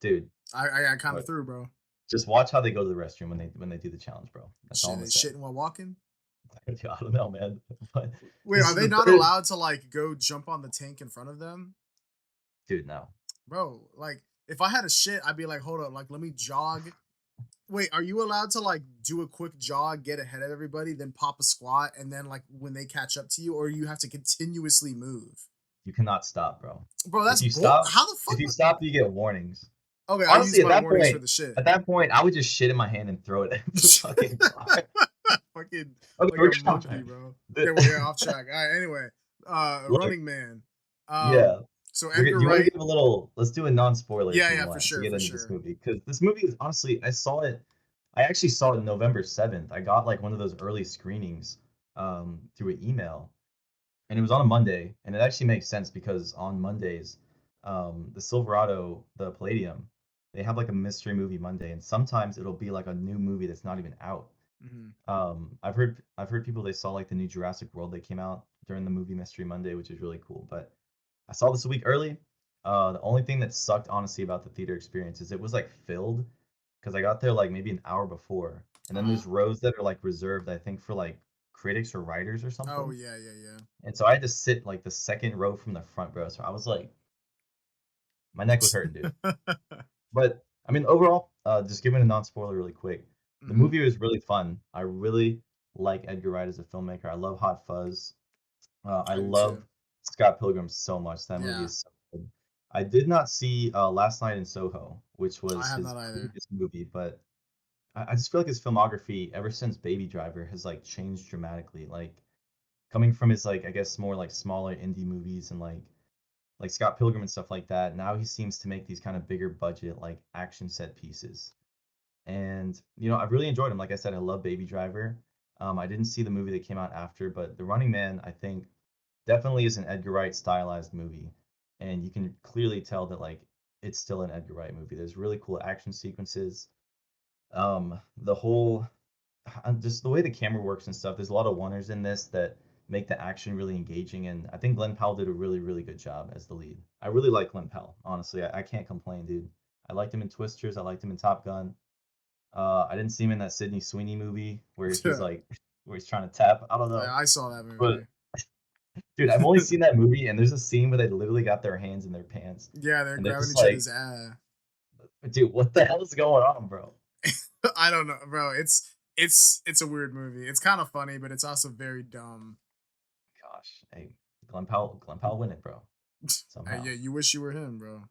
dude. I kind of But through, bro. just watch how they go to the restroom when they do the challenge, bro. That's all Shit, I'm gonna is say. shitting while walking. I don't know, man. But Wait, this are is they the not third. allowed to like go jump on the tank in front of them, Dude, no. bro? Like, if I had a shit, I'd be like, hold up, like let me jog. Wait, are you allowed to like do a quick jog, get ahead of everybody, then pop a squat, and then like when they catch up to you, or you have to continuously move? You cannot stop, bro. Bro, If that's you bull. stop, How the if fuck? you stop, you get warnings. Okay, I use Honestly, my warnings for the shit. at that point, I would just shit in my hand and throw it at the fucking car. Fucking Okay, like we're a getting off monkey, track. bro. The- Yeah, well, yeah, off track. All right, anyway, Look, Running Man. yeah. Um, so Do Edgar you want to Wright. give a little? Let's do a non-spoiler if Yeah, you yeah, want to get for into this sure. movie because this movie is honestly, I saw it. I actually saw it November 7th. I got like one of those early screenings through an email, and it was on a Monday, and it actually makes sense because on Mondays, the Silverado, the Palladium, they have like a mystery movie Monday, and sometimes it'll be like a new movie that's not even out. Hmm. I've heard people they saw like the new Jurassic World that came out during the movie Mystery Monday, which is really cool. But I saw this a week early. The only thing that sucked honestly about the theater experience is it was like filled because I got there like maybe an hour before, and then Uh, there's rows that are like reserved, I think, for like critics or writers or oh something. yeah, yeah, yeah. And so I had to sit like the second row from the front row. So I was like, my neck was hurting, dude. But I mean, overall, just giving a non-spoiler really quick, the Hmm. movie was really fun. I really like Edgar Wright as a filmmaker. I love Hot Fuzz. I I do love too. Scott Pilgrim so much. That movie Yeah, is so good. I did not see Last Night in Soho, which I was have his not either. previous movie, but I just feel like his filmography ever since Baby Driver has like changed dramatically. Like coming from his like I guess more like smaller indie movies and like Scott Pilgrim and stuff like that. Now he seems to make these kind of bigger budget like action set pieces. And you know, I've really enjoyed him. Like I said, I love Baby Driver. I didn't see the movie that came out after, but The Running Man, I think, definitely is an Edgar Wright stylized movie, and you can clearly tell that like it's still an Edgar Wright movie. There's really cool action sequences. The whole just the way the camera works and stuff. There's a lot of wonders in this that make the action really engaging, and I think Glenn Powell did a really good job as the lead. I really like Glenn Powell, honestly. I can't complain, dude. I liked him in Twisters. I liked him in Top Gun. I didn't see him in that Sydney Sweeney movie where he's like where he's trying to tap. I don't know, I saw that but movie. dude, I've only seen that movie, and there's a scene where they literally got their hands in their pants, Yeah, they're and they're grabbing just each like, other's ass. dude, what the hell is going on, bro? I don't know, bro. It's a weird movie. It's kind of funny, but it's also very dumb. Gosh, hey, Glenn Powell win it, bro, Hey, somehow. yeah, you wish you were him, bro.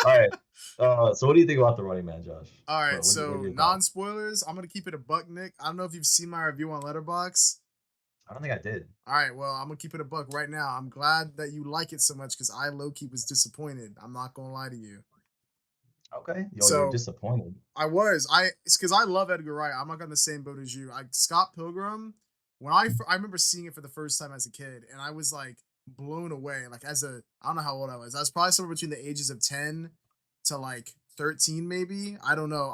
All So what do you think about the Running Man, Josh? All right, What are so your non thoughts? spoilers. I'm gonna keep it a buck, Nick. I don't know if you've seen my review on Letterbox. I don't think I did. All right, well, I'm gonna keep it a buck right now. I'm glad that you like it so much because I low key was disappointed. I'm not gonna lie to you. Okay. Yo, you're So disappointed. it's because I love Edgar Wright. I'm like on the same boat as you. Scott Pilgrim, when I remember seeing it for the first time as a kid, and I was like blown away. Like I don't know how old I was. I was probably somewhere between the ages of 10 to like 13, maybe. I don't know.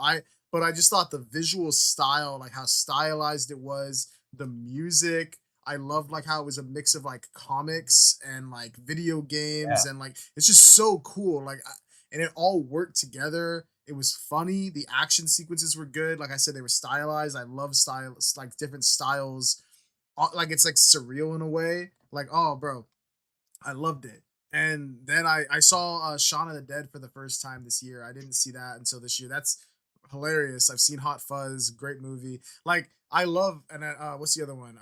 But I just thought the visual style, like how stylized it was, the music. I loved like how it was a mix of like comics and like video games, Yeah. and like it's just so cool. And it all worked together. It was funny. The action sequences were good. Like I said, they were stylized. I love styles, like different styles. Like it's like surreal in a way. Like, oh, bro, I loved it. And then I saw Shaun of the Dead for the first time this year. I didn't see that until this year. That's hilarious. I've seen Hot Fuzz, great movie. Like I love, and what's the other one?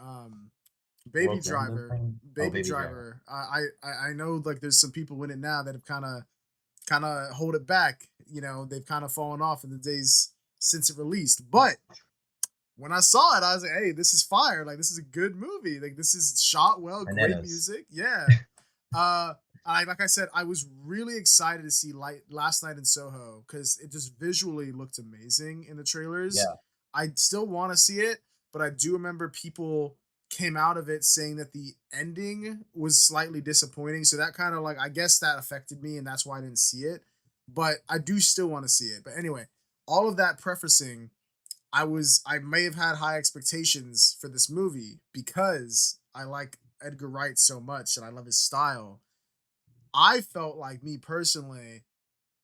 Baby World's End Driver. thing. Oh, Baby Baby Driver. Driver. I know like there's some people in it now that have kind of hold it back. They've kind of fallen off in the days since it released. But when I saw it, I was like, hey, this is fire. Like this is a good movie. Like this is shot well, great Bananas. music. Yeah. Uh like I said, I was really excited to see Light Last Night in Soho because it just visually looked amazing in the trailers. Yeah. I still want to see it, but I do remember people came out of it saying that the ending was slightly disappointing. So that kind of like I guess that affected me, and that's why I didn't see it. But I do still want to see it. But anyway, all of that prefacing, I may have had high expectations for this movie because I like Edgar Wright so much and I love his style. I felt like me personally,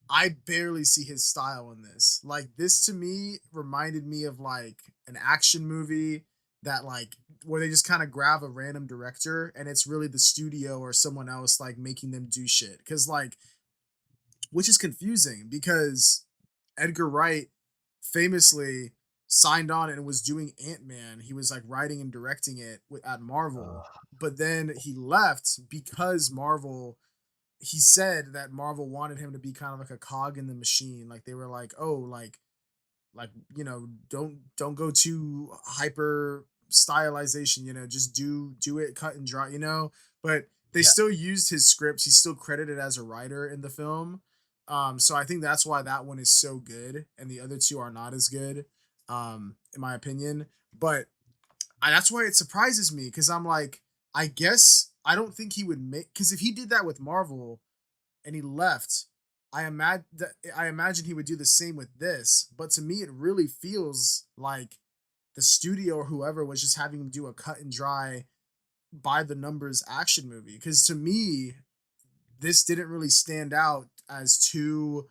I barely see his style in this. Like this to me reminded me of like an action movie that like where they just kind of grab a random director and it's really the studio or someone else like making them do shit. Cause like which is confusing because Edgar Wright famously signed on and was doing Ant-Man. He was like writing and directing it at Marvel, Ugh. but then he left because Marvel he said that Marvel wanted him to be kind of like a cog in the machine. Like they were like, "Oh, like don't go too hyper stylization, just do it cut and dry, but they Yeah. still used his scripts. He's still credited as a writer in the film. So I think that's why that one is so good and the other two are not as good, in my opinion. But that's why it surprises me because I'm like, I guess I don't think he would make because if he did that with Marvel and he left, I imagine he would do the same with this. But to me, it really feels like the studio or whoever was just having him do a cut and dry by the numbers action movie. Because to me, this didn't really stand out as too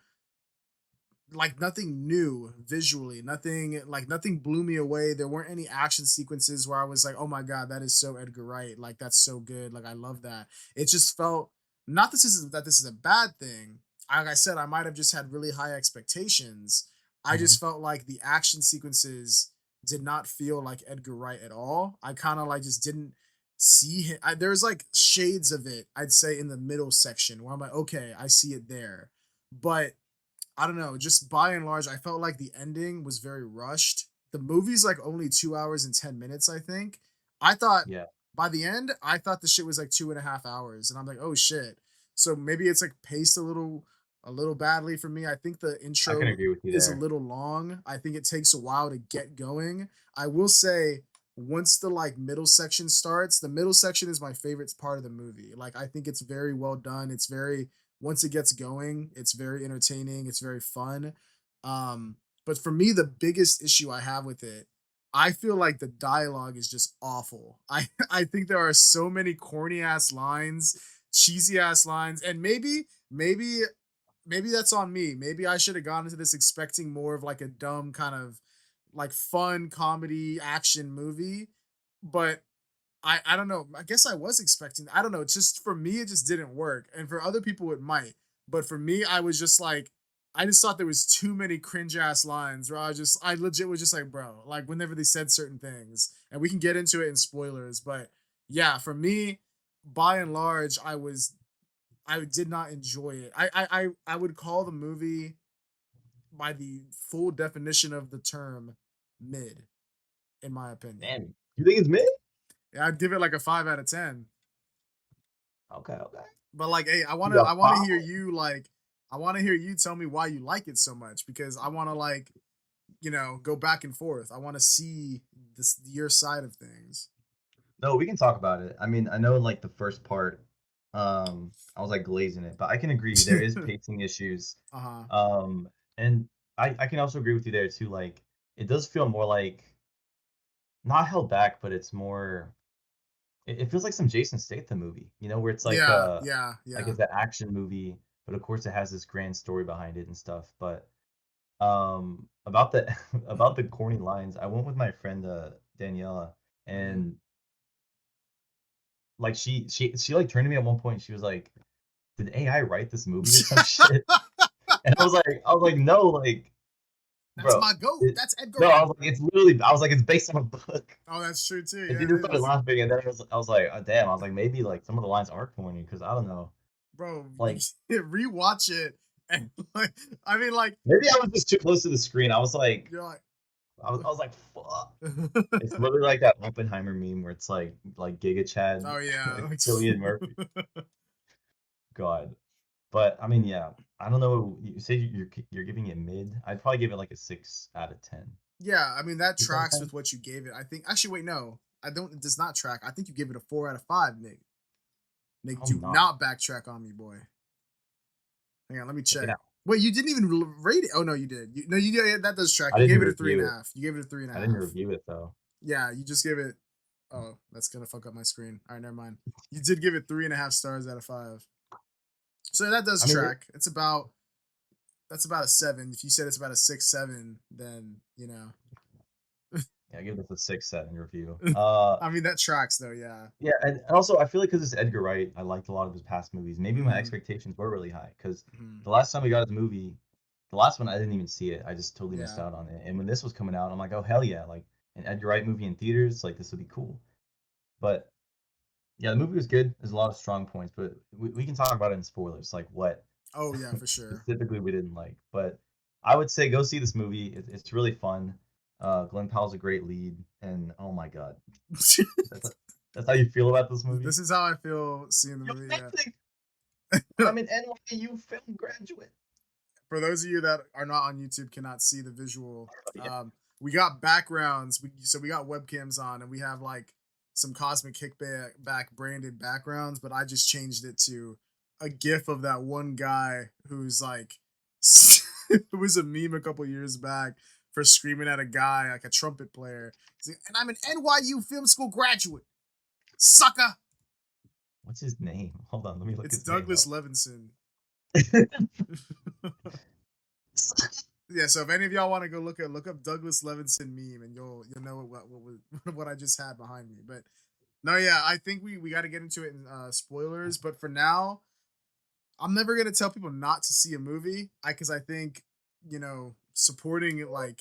like nothing new visually, nothing blew me away. There weren't any action sequences where I was like, oh my god, that is so Edgar Wright, like that's so good, like I love that. It just felt not this is a bad thing. Like I said, I might have just had really high expectations. I Hmm. just felt like the action sequences did not feel like Edgar Wright at all. I kind of like just didn't see him. There's like shades of it, I'd say, in the middle section where I'm like, okay, I see it there. But I don't know, just by and large, I felt like the ending was very rushed. The movie's like only 2 hours and 10 minutes, I think. I thought Yeah. by the end, I thought the shit was like 2.5 hours. And I'm like, oh shit. So maybe it's like paced a little badly for me. I think the I can intro agree with you is a there. little long. I think it takes a while to get going. I will say once the like middle section starts, the middle section is my favorite part of the movie. Like I think it's very well done. It's very once it gets going, it's very entertaining, it's very fun. Um, but for me, the biggest issue I have with it, I feel like the dialogue is just awful. I think there are so many corny ass lines, cheesy ass lines, and maybe that's on me. Maybe I should have gone into this expecting more of like a dumb kind of like fun comedy action movie, but I don't know. I guess I was expecting. I don't know. It's just for me, it just didn't work, and for other people, it might. But for me, I was just like, I just thought there was too many cringe ass lines. Where I legit was just like, bro, like whenever they said certain things, and we can get into it in spoilers. But yeah, for me, by and large, I did not enjoy it. I would call the movie. by the full definition of the term mid, in my opinion. Damn, you think it's mid? Yeah, I'd give it like a 5 out of 10. Okay, okay. But like, hey, I You wanna got I wanna five? hear you like I wanna hear you tell me why you like it so much because I wanna like, go back and forth. I wanna see this your side of things. No, we can talk about it. I mean, I know like the first part, I was like glazing it, but I can agree there is pacing issues. Uh-huh. Um, and I can also agree with you there too. Like, it does feel more like not held back, but it's more. It feels like some Jason Statham movie, where it's Yeah, yeah, like yeah. it's an action movie, but of course it has this grand story behind it and stuff. But about the about the corny lines, I went with my friend Daniela, Mhm. and like she like turned to me at one point. She was like, "Did AI write this movie or some shit?" And I was like, "No, like, That's bro, my goat. it, That's Edgar no." I Wright. was like, "It's literally." I was like, "It's based on a book." Oh, that's true too. And she Yeah, just it started is. laughing, and then I was like, oh, "Damn!" I was like, "Maybe like some of the lines are corny because I don't know." Bro, you Like rewatch it and like I mean like maybe I was just too close to the screen. I was like, you're like I was like, "Fuck." It's literally like that Oppenheimer meme where it's like Giga Chad, Oh yeah. like Cillian Murphy. God. But I mean, yeah, I don't know. You say you're giving it mid. I'd probably give it like a 6 out of 10. Yeah, I mean that 6 out of tracks 10? with what you gave it. I think actually wait, no. I don't it does not track. I think you gave it a 4 out of 5, Nick. Nick, I'm do not. not backtrack on me, boy. Hang on, let me Check it check. out. Wait, you didn't even rate it. Oh no, you did. No, you did. Yeah, that does track. I You didn't gave it a three and review a it. half. You gave it a three and a I didn't half. review it though. Yeah, you just gave it. Oh, that's gonna fuck up my screen. All right, never mind. You did give it 3.5 stars out of 5. So that does I mean, track. That's about a 7. If you said it's about a 6, 7, then yeah, I give this a 6 7 review. I mean that tracks though. Yeah. Yeah, and also I feel like because it's Edgar Wright, I liked a lot of his past movies. Maybe my Mm-hmm. expectations were really high because Hmm. the last time we got his movie, the last one I didn't even see it. I just totally missed Yeah. out on it. And when this was coming out, I'm like, oh hell yeah, like an Edgar Wright movie in theaters, like this would be cool. But yeah, the movie was good. There's a lot of strong points, but we can talk about it in spoilers, like what Oh yeah, for sure. specifically we didn't like. But I would say go see this movie. It's really fun. Glenn Powell's a great lead, and oh my god, that's that's how you feel about this movie. This is how I feel seeing the You're movie. Yeah. amazing. I'm an NYU film graduate. For those of you that are not on YouTube, cannot see the visual. Yeah, We got backgrounds. So we got webcams on, and we have like some cosmic kickback back branded backgrounds. But I just changed it to a GIF of that one guy who's like, it was a meme a couple years back for screaming at a guy like a trumpet player. He's like, and I'm an NYU film school graduate, sucker. what's his name? Hold on, let me look It's his name Douglas up. Levinson. Yeah, so if any of y'all want to go look up Douglas Levinson meme, and you'll know what I just had behind me. But no, yeah, I think we got to get into it in spoilers. But for now, I'm never gonna tell people not to see a movie. Because I think supporting like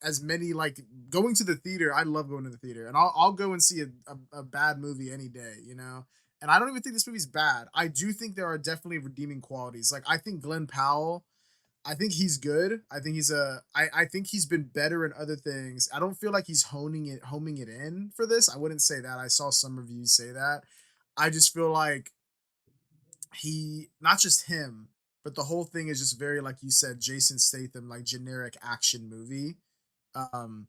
as many like going to the theater. I love going to the theater, and I'll go and see a bad movie any day. And I don't even think this movie's bad. I do think there are definitely redeeming qualities. Like I think Glenn Powell. I think he's good. I think he's been better in other things. I don't feel like he's homing it in for this. I wouldn't say that. I saw some reviews say that. I just feel like he not just him, but the whole thing is just very like you said, Jason Statham, like generic action movie. Um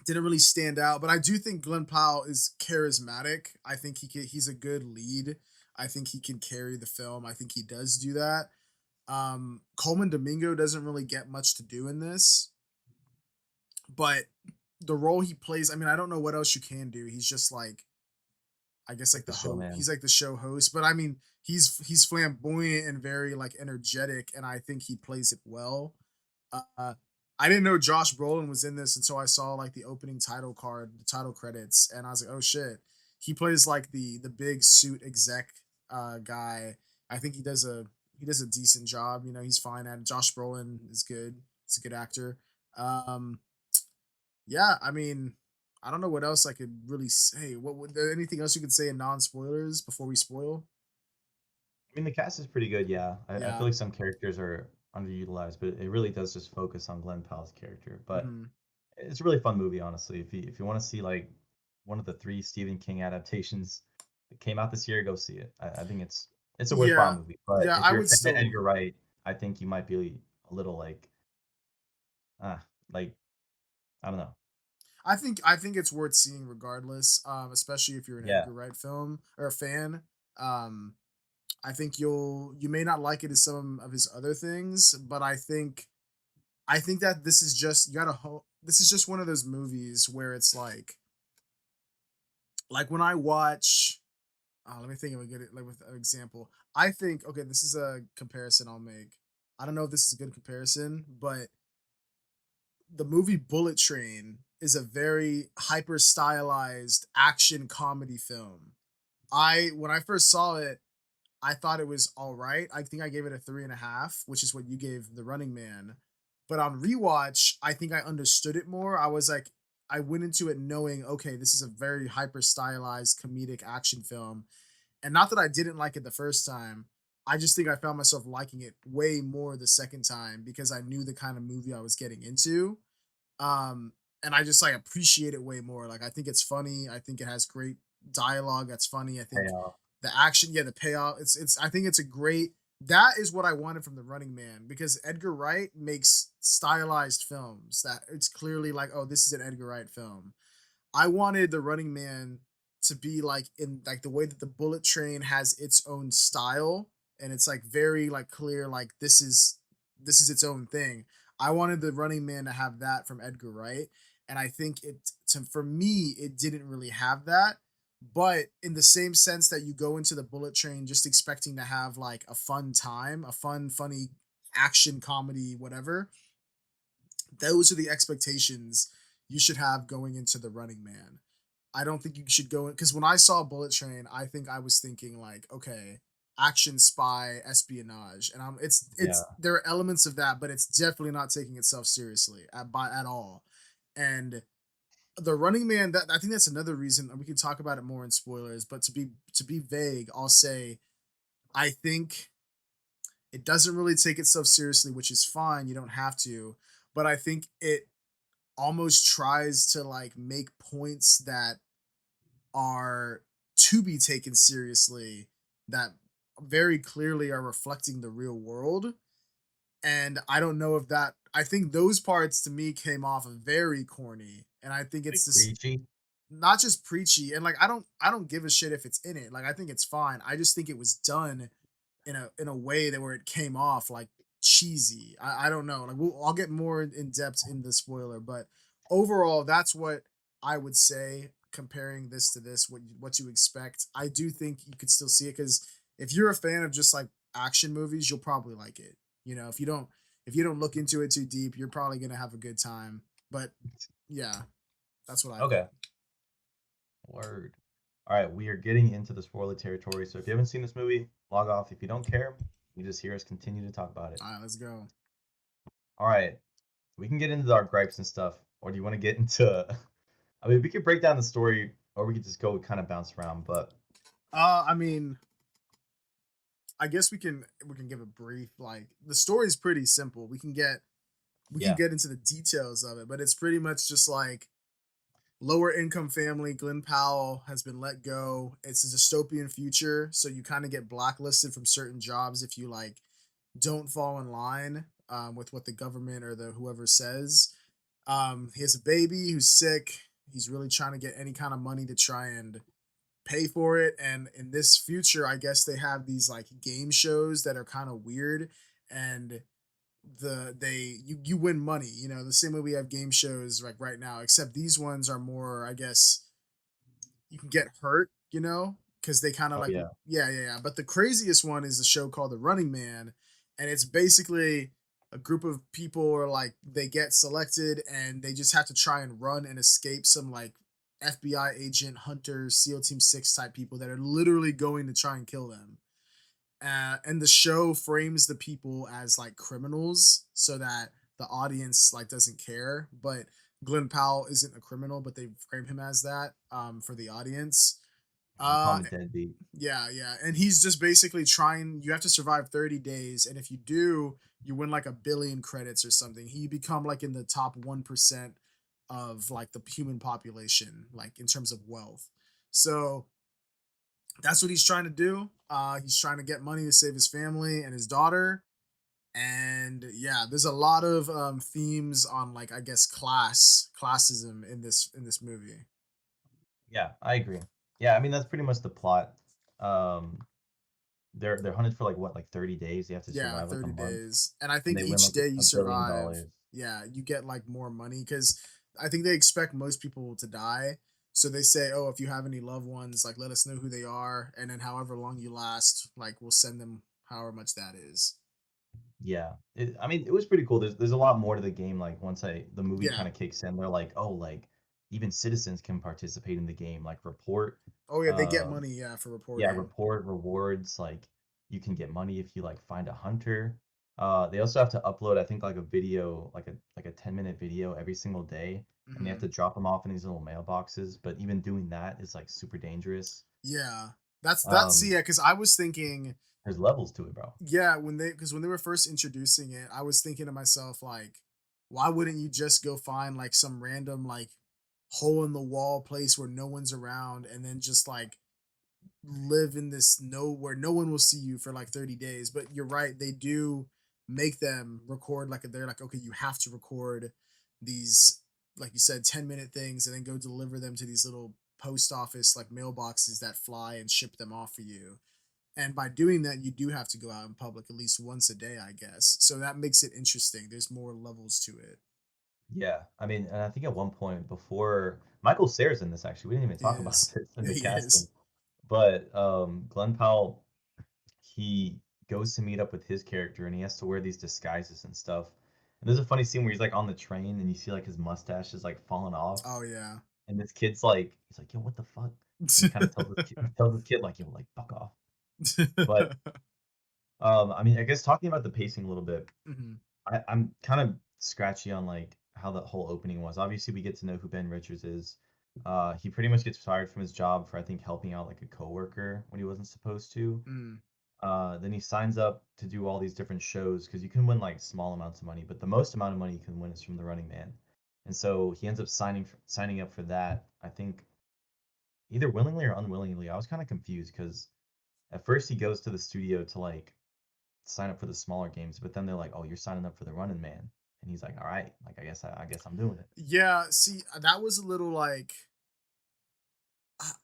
didn't really stand out, but I do think Glenn Powell is charismatic. I think he's a good lead. I think he can carry the film. I think he does do that. Coleman Domingo doesn't really get much to do in this, but the role he plays, I mean, I don't know what else you can do. He's just like, I guess like Like the the show, host. man. He's like the show host, but I mean, he's flamboyant and very like energetic, and I think he plays it well. Uh, I didn't know Josh Brolin was in this until I saw like the opening title card, the title credits, and I was like, oh shit, he plays like the big suit exec guy. I think he does a decent job. He's fine at it. Josh Brolin is good. He's a good actor. Um, yeah, I mean, I don't know what else I could really say. What would there anything else you could say in non spoilers before we spoil? I mean, the cast is pretty good. Yeah, I Yeah. feel like some characters are. underutilized, but it really does just focus on Glenn Powell's character. But Hmm. it's a really fun movie, honestly. If you want to see like one of the three Stephen King adaptations that came out this year, go see it. I think it's a worthwhile Yeah, movie. But yeah, if I you're a would fan of still. Edgar Wright, I think you might be a little like I don't know. I think it's worth seeing regardless, especially if you're an Yeah, Edgar Wright film or a fan. Um, I think you may not like it as some of his other things, but I think that this is just you gotta this is just one of those movies where it's like when I watch. Let me think of a good like with an example. I think okay, this is a comparison I'll make. I don't know if this is a good comparison, but the movie Bullet Train is a very hyper stylized action comedy film. I when I first saw it, I thought it was all right. I think I gave it a 3.5, which is what you gave The Running Man. But on rewatch, I think I understood it more. I was like, I went into it knowing, okay, this is a very hyper stylized comedic action film. And not that I didn't like it the first time. I just think I found myself liking it way more the second time because I knew the kind of movie I was getting into. Um, and I just like appreciate it way more. Like I think it's funny. I think it has great dialogue that's funny. I think payoff. the action, yeah, the payoff. It's I think it's a great that is what I wanted from the Running Man because Edgar Wright makes stylized films that it's clearly like, oh, this is an Edgar Wright film. I wanted the Running Man to be like in like the way that the Bullet Train has its own style and it's like very like clear like this is its own thing. I wanted the Running Man to have that from Edgar Wright and I think for me it didn't really have that. But in the same sense that you go into the Bullet Train just expecting to have like a fun time, a fun funny action comedy whatever, those are the expectations you should have going into the Running Man. I don't think you should go in because when I saw Bullet Train, I think I was thinking like, okay, action, spy, espionage, and it's Yeah, there are elements of that, but it's definitely not taking itself seriously at all. And the Running Man, that I think that's another reason, and we can talk about it more in spoilers. But to be vague, I'll say I think it doesn't really take itself seriously, which is fine. You don't have to, but I think it almost tries to like make points that are to be taken seriously that very clearly are reflecting the real world. And I don't know if that I think those parts to me came off very corny. And I think it's like this preachy. not just preachy and like I don't give a shit if it's in it. Like I think it's fine. I just think it was done in a way that where it came off like cheesy. I don't know. Like I'll get more in depth in the spoiler, but overall, that's what I would say. Comparing this to this, what you expect, I do think you could still see it because if you're a fan of just like action movies, you'll probably like it. You know, if you don't look into it too deep, you're probably gonna have a good time. But yeah, that's what I think. Okay, word. All right, we are getting into the spoiler territory. So if you haven't seen this movie, log off. If you don't care, you just hear us continue to talk about it. All right, let's go. All right, we can get into our gripes and stuff, or do you want to get into? I mean, we could break down the story, or we could just go kind of bounce around. But I mean, I guess we can give a brief like the story's pretty simple. We can yeah, get into the details of it, but it's pretty much just like lower income family. Glenn Powell has been let go. It's a dystopian future, so you kind of get blacklisted from certain jobs if you like don't fall in line with what the government or the whoever says. He has a baby who's sick. He's really trying to get any kind of money to try and pay for it. And in this future, I guess they have these like game shows that are kind of weird and you win money, the same way we have game shows like right now, except these ones are more, I guess, you can get hurt, because they kind of oh like yeah, yeah, yeah, yeah. But the craziest one is a show called The Running Man, and it's basically a group of people are like they get selected and they just have to try and run and escape some like FBI agent, hunter, SEAL Team 6 type people that are literally going to try and kill them. And the show frames the people as like criminals so that the audience like doesn't care. But Glenn Powell isn't a criminal, but they frame him as that for the audience. They call Uh, him a deadbeat. yeah, yeah, and he's just basically trying. You have to survive 30 days, and if you do, you win like a billion credits or something. He become like in the top 1% of like the human population, like in terms of wealth. So that's what he's trying to do. He's trying to get money to save his family and his daughter. And yeah, there's a lot of themes on like I guess classism in this movie. Yeah, I agree. Yeah, I mean that's pretty much the plot. Um, they're hunted for like what, like 30 days. They have to Yeah, survive like a 30 month, days. And I and think they win each like day you a billion survive, dollars. yeah, you get like more money because I think they expect most people to die. So they say, oh, if you have any loved ones, like let us know who they are. And then however long you last, like we'll send them however much that is. Yeah, I mean, it was pretty cool. There's a lot more to the game. Like once the movie Yeah. kind of kicks in, they're like, oh, like even citizens can participate in the game. Like report, Oh yeah, they get um, money, yeah, for yeah, reporting. report rewards. Like you can get money if you like find a hunter. They also have to upload, I think, like a video, like a 10-minute video every single day, and they have Hmm. to drop them off in these little mailboxes. But even doing that is like super dangerous. Yeah. That's Um, yeah, because I was thinking, there's levels to it, bro. yeah, when they were first introducing it, I was thinking to myself, like, why wouldn't you just go find like some random like hole in the wall place where no one's around and then just like live in this no where no one will see you for like 30 days. But you're right, they do make them record like they're like, okay, you have to record these, like you said, 10-minute things and then go deliver them to these little post office like mailboxes that fly and ship them off for you. And by doing that, you do have to go out in public at least once a day, I guess. So that makes it interesting. There's more levels to it. Yeah, I mean, and I think at one point before Michael Cera's in this actually, we didn't even He talk about is. this in Yeah, the he casting, is. but Glenn Powell, he goes to meet up with his character and he has to wear these disguises and stuff. And there's a funny scene where he's like on the train and you see like his mustache is like falling off, Oh yeah. and this kid's like, he's like, yo, what the fuck? And he kind of tells this kid like, yo, like fuck off. But I mean, I guess talking about the pacing a little bit, Mhm. I'm kind of scratchy on like how the whole opening was. Obviously, we get to know who Ben Richards is. He pretty much gets fired from his job for I think helping out like a coworker when he wasn't supposed to. Mm. Then he signs up to do all these different shows because you can win like small amounts of money, but the most amount of money you can win is from the Running Man. And so he ends up signing up for that. I think either willingly or unwillingly. I was kind of confused because at first he goes to the studio to like sign up for the smaller games, but then they're like, "Oh, you're signing up for the Running Man," and he's like, "All right, like I guess I'm doing it." Yeah, see, that was a little like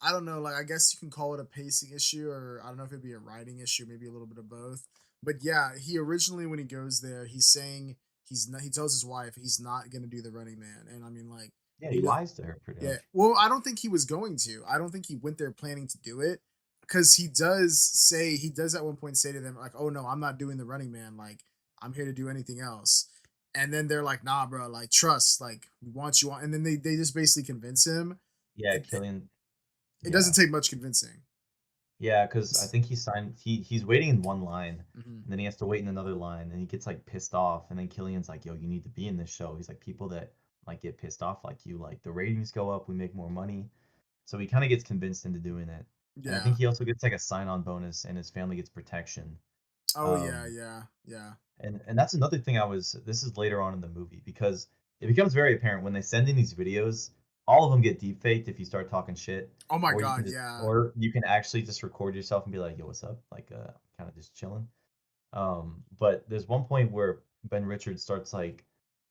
I don't know, like I guess you can call it a pacing issue, or I don't know if it'd be a writing issue, maybe a little bit of both. But yeah, he originally when he goes there, he's saying he's not. He tells his wife he's not gonna do the Running Man, and I mean like Yeah, he he does. lies to her pretty Yeah. much. Well, I don't think he was going to. I don't think he went there planning to do it because he does at one point say to them like, "Oh no, I'm not doing the Running Man. Like I'm here to do anything else." And then they're like, "Nah, bro. Like trust. Like we want you on." And then they just basically convince him. Yeah, It Killian. it doesn't Yeah, take much convincing. yeah, because I It's, think he signed. He's waiting in one line, mhm. and then he has to wait in another line, and he gets like pissed off, and then Killian's like, "Yo, you need to be in this show." He's like, "People that like get pissed off like you, like the ratings go up, we make more money." So he kind of gets convinced into doing it, and I think Yeah. he also gets like a sign-on bonus, and his family gets protection. Oh yeah, Um, yeah, yeah. and that's another thing this is later on in the movie because it becomes very apparent when they send in these videos, all of them get deep faked if you start talking shit, Oh my god, yeah. or you can actually just record yourself and be like, yo, what's up? Like kind of just chilling. But there's one point where Ben Richards starts like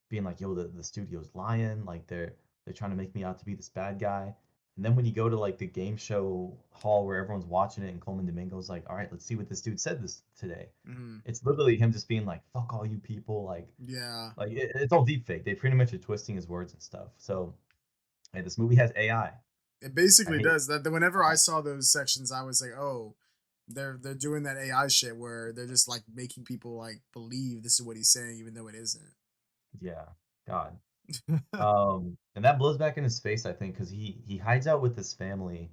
being like, yo, the studio's lying, like they're trying to make me out to be this bad guy. And then when you go to like the game show hall where everyone's watching it and Coleman Domingo's like, all right, let's see what this dude said this today. Mhm. It's literally him just being like, "Fuck all you people," Yeah. it's all deep fake. They pretty much are twisting his words and stuff. So, hey, this movie has AI. It I basically hate. does that. Whenever I saw those sections, I was like, "Oh, they're doing that AI shit where they're just like making people like believe this is what he's saying, even though it isn't." Yeah, God. And that blows back in his face, I think, because he hides out with this family,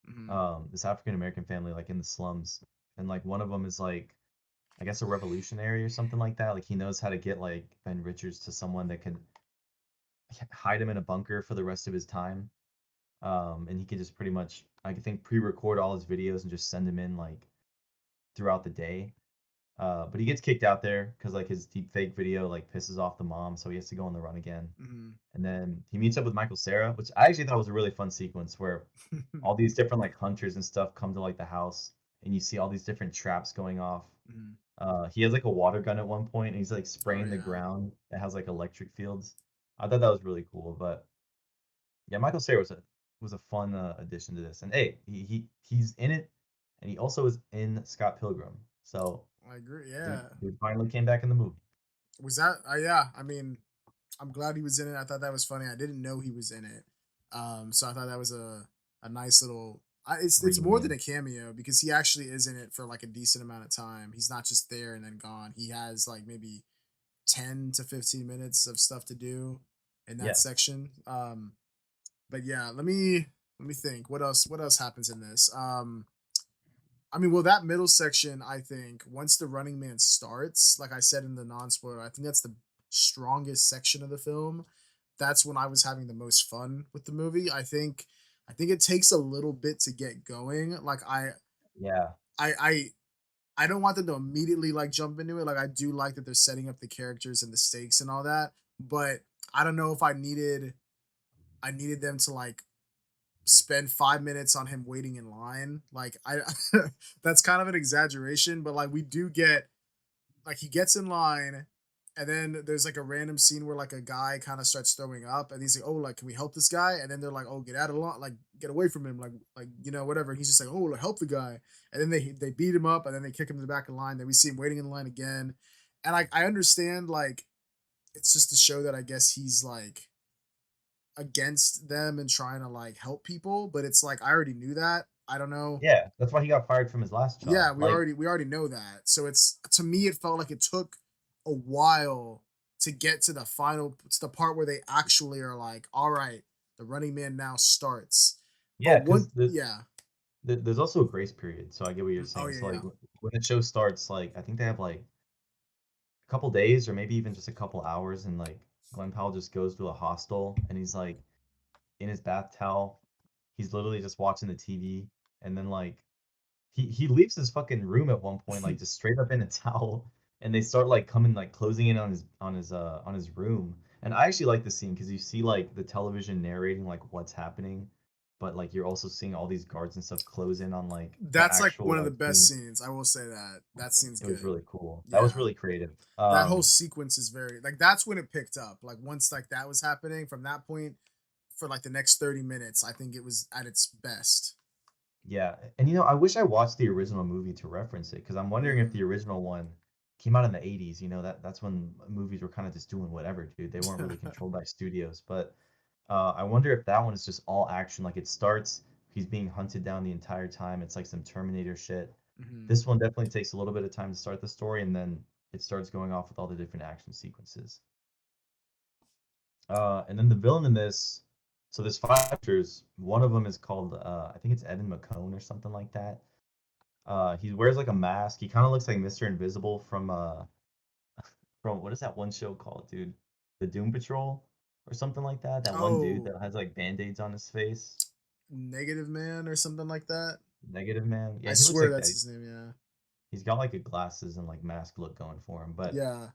Mhm. this African American family, like in the slums, and like one of them is like, I guess a revolutionary or something like that. Like he knows how to get like Ben Richards to someone that can hide him in a bunker for the rest of his time. And he can just pretty much, I think, pre-record all his videos and just send them in like throughout the day. But he gets kicked out there because like his deep fake video like pisses off the mom, so he has to go on the run again. Mhm. And then he meets up with Michael Cera, which I actually thought was a really fun sequence where all these different like hunters and stuff come to like the house, and you see all these different traps going off. Mhm. He has like a water gun at one point, and he's like Oh spraying the yeah. ground that has like electric fields. I thought that was really cool, but yeah, Michael Cera was a fun addition to this, and hey, he's in it, and he also is in Scott Pilgrim, so I agree. dude, Yeah. dude finally came back in the movie. Was that? Yeah. I mean, I'm glad he was in it. I thought that was funny. I didn't know he was in it. So I thought that was a nice little. It's more than Reunion. a cameo because he actually is in it for like a decent amount of time. He's not just there and then gone. He has like maybe 10 to 15 minutes of stuff to do in that Yeah, section. But yeah, let me think. What else happens in this? I mean, well, that middle section, I think, once the Running Man starts, like I said in the non-spoiler, I think that's the strongest section of the film. That's when I was having the most fun with the movie. I think it takes a little bit to get going. Like yeah, I I I don't want them to immediately like jump into it. Like I do like that they're setting up the characters and the stakes and all that, but I don't know if I needed them to like spend 5 minutes on him waiting in line. Like I that's kind of an exaggeration, but like we do get like he gets in line and then there's like a random scene where like a guy kind of starts throwing up and he's like, oh, like can we help this guy? And then they're like, oh, get out of line, like get away from him, like whatever. And he's just like, oh, like, help the guy. And then they beat him up and then they kick him to the back of the line. Then we see him waiting in line again. And like I understand like it's just to show that I guess he's like against them and trying to like help people, but it's like I already knew that. I don't know. yeah. That's why he got fired from his last Yeah, job. Like, we already know that. So it's to me it felt like it took a while to get to the part where they actually are like, all right, the Running Man now starts. But yeah, one because yeah. there's also a grace period, so I get what you're Oh saying. yeah, So like yeah. when the show starts, like I think they have like a couple days or maybe even just a couple hours, and like Glenn Powell just goes to a hostel and he's like in his bath towel. He's literally just watching the TV, and then like he leaves his fucking room at one point, like just straight up in a towel, and they start like coming like closing in on his room. And I actually like the scene because you see like the television narrating like what's happening, but like you're also seeing all these guards and stuff close in on like the That's like actual one of the like best scene. scenes. I will say that. That scene's It was good. really cool. That was Yeah. really creative. That whole sequence is very like that's when it picked up. Like once like that was happening from that point for like the next 30 minutes, I think it was at its best. Yeah, and I wish I watched the original movie to reference it because I'm wondering if the original one came out in the 80s. That's when movies were kind of just doing whatever, dude. They weren't really Mm. controlled by studios. But I wonder if that one is just all action. Like it starts, he's being hunted down the entire time. It's like some Terminator shit. Mhm. This one definitely takes a little bit of time to start the story, and then it starts going off with all the different action sequences. And then the villain in this, so there's five characters. One of them is called, I think it's Evan McCone or something like that. He wears like a mask. He kind of looks like Mr. Invisible from what is that one show called, dude? The Doom Patrol or something like that. That one dude Oh, that has like band-aids on his face. Negative Man or something like that. Negative Man. I Yeah, he looks swear like that's that. his name. Yeah. He's got like a glasses and like mask look going for him, but Yeah.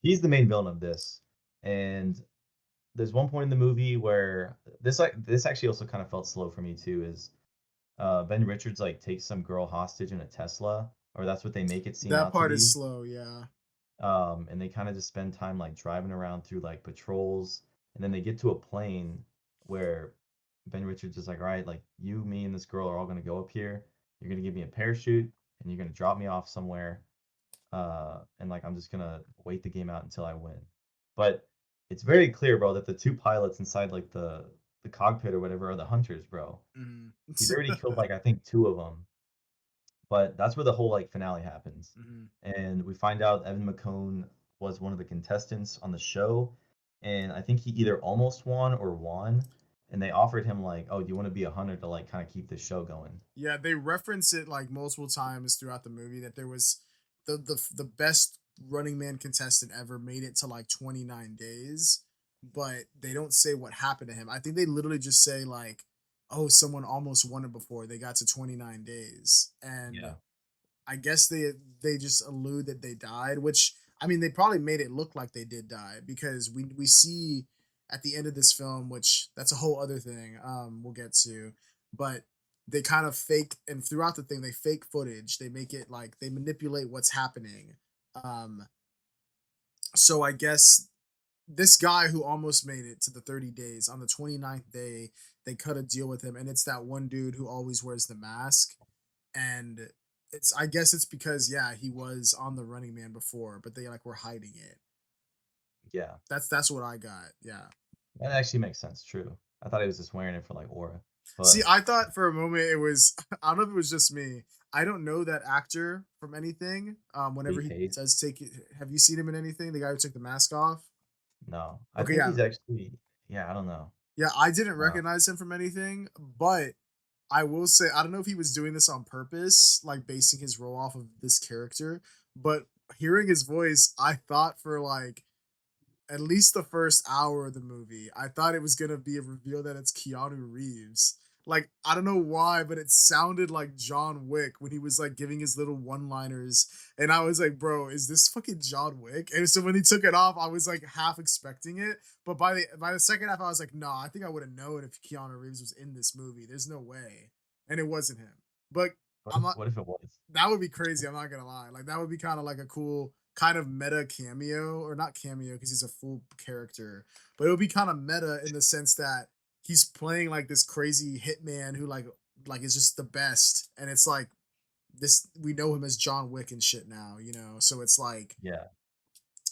he's the main villain of this. And there's one point in the movie where this actually also kind of felt slow for me too, is Ben Richards like takes some girl hostage in a Tesla, or that's what they make it seem That out to part is be. slow. Yeah. And they kind of just spend time like driving around through like patrols, and then they get to a plane where Ben Richards is like, all right, like you, me, and this girl are all gonna go up here. You're gonna give me a parachute, and you're gonna drop me off somewhere. And like I'm just gonna wait the game out until I win. But it's very clear, bro, that the two pilots inside like the cockpit or whatever are the hunters, bro. Mhm. He's already killed like I think two of them, but that's where the whole like finale happens. Mhm. And we find out Evan McCone was one of the contestants on the show, and I think he either almost won or won. And they offered him like, "Oh, do you want to be a hunter to like kind of keep the show going?" Yeah, they reference it like multiple times throughout the movie that there was the best Running Man contestant ever made it to like 29 days, but they don't say what happened to him. I think they literally just say like, oh, someone almost won it before they got to 29 days, and Yeah. I guess they just allude that they died, which I mean they probably made it look like they did die because we see at the end of this film, which that's a whole other thing we'll get to, but they kind of fake and throughout the thing they fake footage. They make it like they manipulate what's happening. Um so I guess this guy who almost made it to the 30 days on the 29th day, they cut a deal with him and it's that one dude who always wears the mask and it's I guess it's because yeah, he was on the Running Man before, but they like were hiding it. Yeah. That's what I got. Yeah. That actually makes sense, true. I thought he was just wearing it for, like, aura, See, but I thought for a moment it was I don't know if it was just me. I don't know that actor from anything. Whenever Lee he Pace? says take it, have you seen him in anything? The guy who took the mask off? No. I Okay, think yeah. he's actually yeah, I don't know. Yeah, I didn't Uh, recognize him from anything, but I will say I don't know if he was doing this on purpose, like basing his role off of this character, but hearing his voice, I thought for like at least the first hour of the movie, I thought it was gonna be a reveal that it's Keanu Reeves. Like, I don't know why, but it sounded like John Wick when he was like giving his little one-liners. And I was like, bro, is this fucking John Wick? And so when he took it off, I was like half expecting it. But by the second half, I was like, nah, I think I would have known if Keanu Reeves was in this movie. There's no way. And it wasn't him. But I'm not what if it was? that would be crazy, I'm not gonna lie. Like, that would be kinda like a cool kind of meta cameo, or not cameo because he's a full character, but it would be kinda meta in the sense that he's playing like this crazy hitman who like is just the best, and it's like this we know him as John Wick and shit now, you know? So it's like Yeah.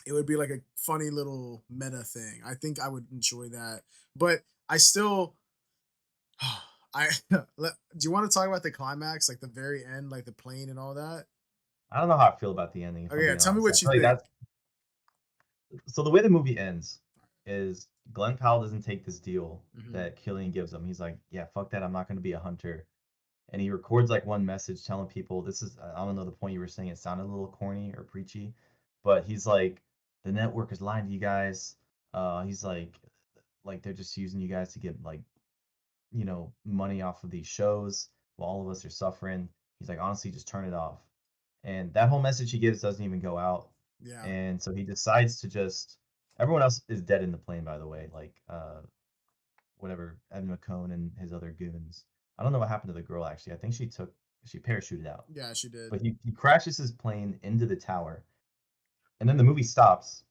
it would be like a funny little meta thing. I think I would enjoy that, but I still I do you wanna talk about the climax, like the very end, like the plane and all that? I don't know how I feel about the ending, if Oh I'm yeah, being tell me honest. I what you feel like think. that's so the way the movie ends is Glenn Powell doesn't take this deal Mhm. that Killian gives him. He's like, "Yeah, fuck that. I'm not gonna be a hunter." And he records like one message telling people this is I don't know the point you were saying it sounded a little corny or preachy, but he's like, "The network is lying to you guys." He's like they're just using you guys to get like money off of these shows while all of us are suffering. He's like, honestly, just turn it off. And that whole message he gives doesn't even go out. Yeah. And so he decides to just everyone else is dead in the plane, by the way, like whatever, Evan McCone and his other goons. I don't know what happened to the girl actually. I think she parachuted out. Yeah, she did. But he crashes his plane into the tower. And then the movie stops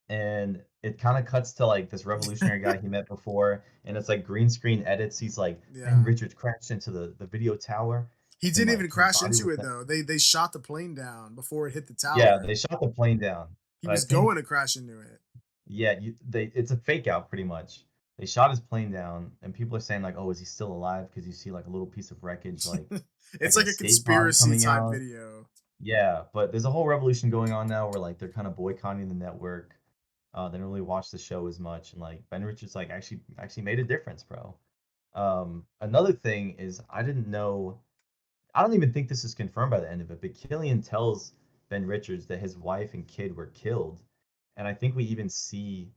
and it kind of cuts to like this revolutionary guy he met before, and it's like green screen edits. He's like Ben Yeah. Richards crashed into the video tower, He and didn't even like his crash body into was it though. They shot the plane down before it hit the yeah. tower. They shot the plane down, He but I was going think to crash into it. yeah, they it's a fake out pretty much. They shot his plane down, and people are saying like, oh, is he still alive? Because you see like a little piece of wreckage, like It's an like a escape pod conspiracy coming type out. video. Yeah, but there's a whole revolution going on now where like they're kind of boycotting the network. They don't really watch the show as much, and like Ben Richards like actually made a difference, bro. Another thing is I didn't know. I don't even think this is confirmed by the end of it, but Killian tells Ben Richards that his wife and kid were killed, and I think we even see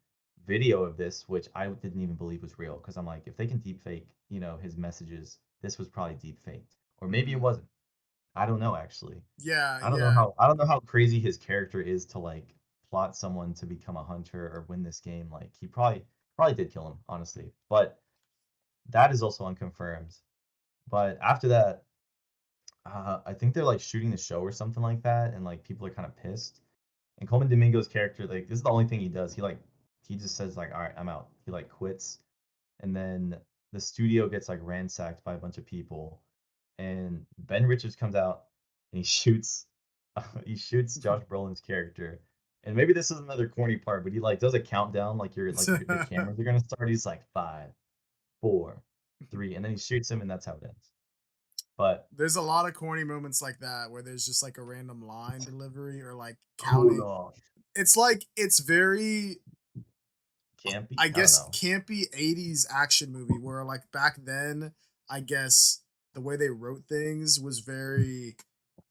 video of this, which I didn't even believe was real, because I'm like, if they can deep fake, his messages, this was probably deep faked, or maybe it Mhm. wasn't. I don't know actually. Yeah, I don't know yeah. how crazy his character is to like plot someone to become a hunter or win this game. Like he probably did kill him, honestly. But that is also unconfirmed. But after that, I think they're like shooting the show or something like that, and like people are kind of pissed. And Coleman Domingo's character, like this is the only thing he does. He just says like, all right, I'm out. He like quits, and then the studio gets like ransacked by a bunch of people, and Ben Richards comes out and he shoots he shoots Josh Brolin's character. And maybe this is another corny part, but he like does a countdown like the cameras are gonna start. He's like 5, 4, 3, and then he shoots him, and that's how it ends. But There's a lot of corny moments like that where there's just like a random line delivery or like hold counting. on, It's like it's very campy. I I don't guess know. campy 80s action movie where like back then, I guess the way they wrote things was very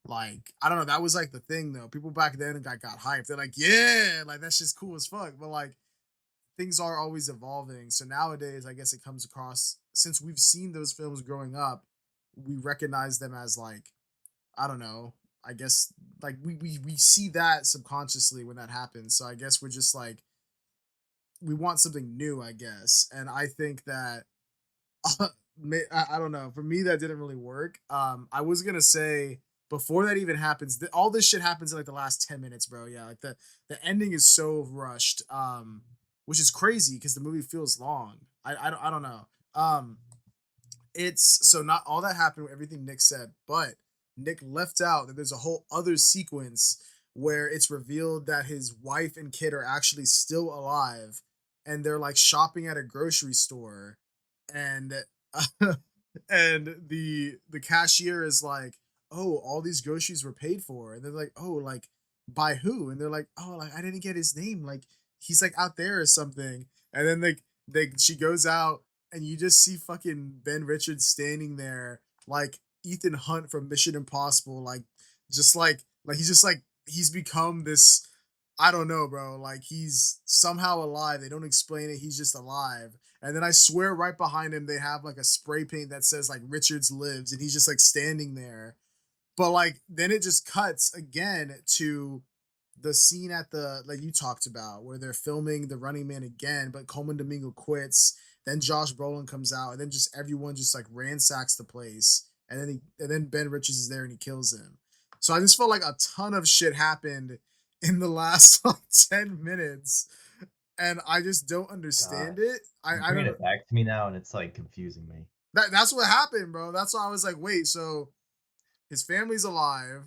like I don't know, that was like the thing though. People back then got hyped. They're like, yeah, like that's just cool as fuck. But like things are always evolving. So nowadays, I guess it comes across since we've seen those films growing up, we recognize them as like, I don't know, I guess like we see that subconsciously when that happens. So I guess we're just like we want something new, I guess. And I think that I don't know. For me, that didn't really work. I was gonna say before that even happens, all this shit happens in like the last 10 minutes, bro. Yeah, like the ending is so rushed, which is crazy because the movie feels long. I don't know. It's so not all that happened with everything Nick said, but Nick left out that there's a whole other sequence where it's revealed that his wife and kid are actually still alive and they're like shopping at a grocery store and and the cashier is like, "Oh, all these groceries were paid for." And they're like, "Oh, like by who?" And they're like, "Oh, like I didn't get his name. Like he's like out there or something." And then they she goes out and you just see fucking Ben Richards standing there like Ethan Hunt from Mission Impossible, like just like he's just like he's become this. I don't know, bro. Like he's somehow alive. They don't explain it. He's just alive. And then I swear right behind him they have like a spray paint that says like Richards lives and he's just like standing there. But like then it just cuts again to the scene at the like you talked about where they're filming the Running Man again, but Coleman Domingo quits. Then Josh Brolin comes out, and then just everyone just like ransacks the place, and then Ben Richards is there and he kills him. So I just felt like a ton of shit happened in the last like 10 minutes, and I just don't God, understand it. you're I bringing don't know. it back to me now, and it's like confusing me. That's what happened, bro. That's why I was like, wait, so his family's alive.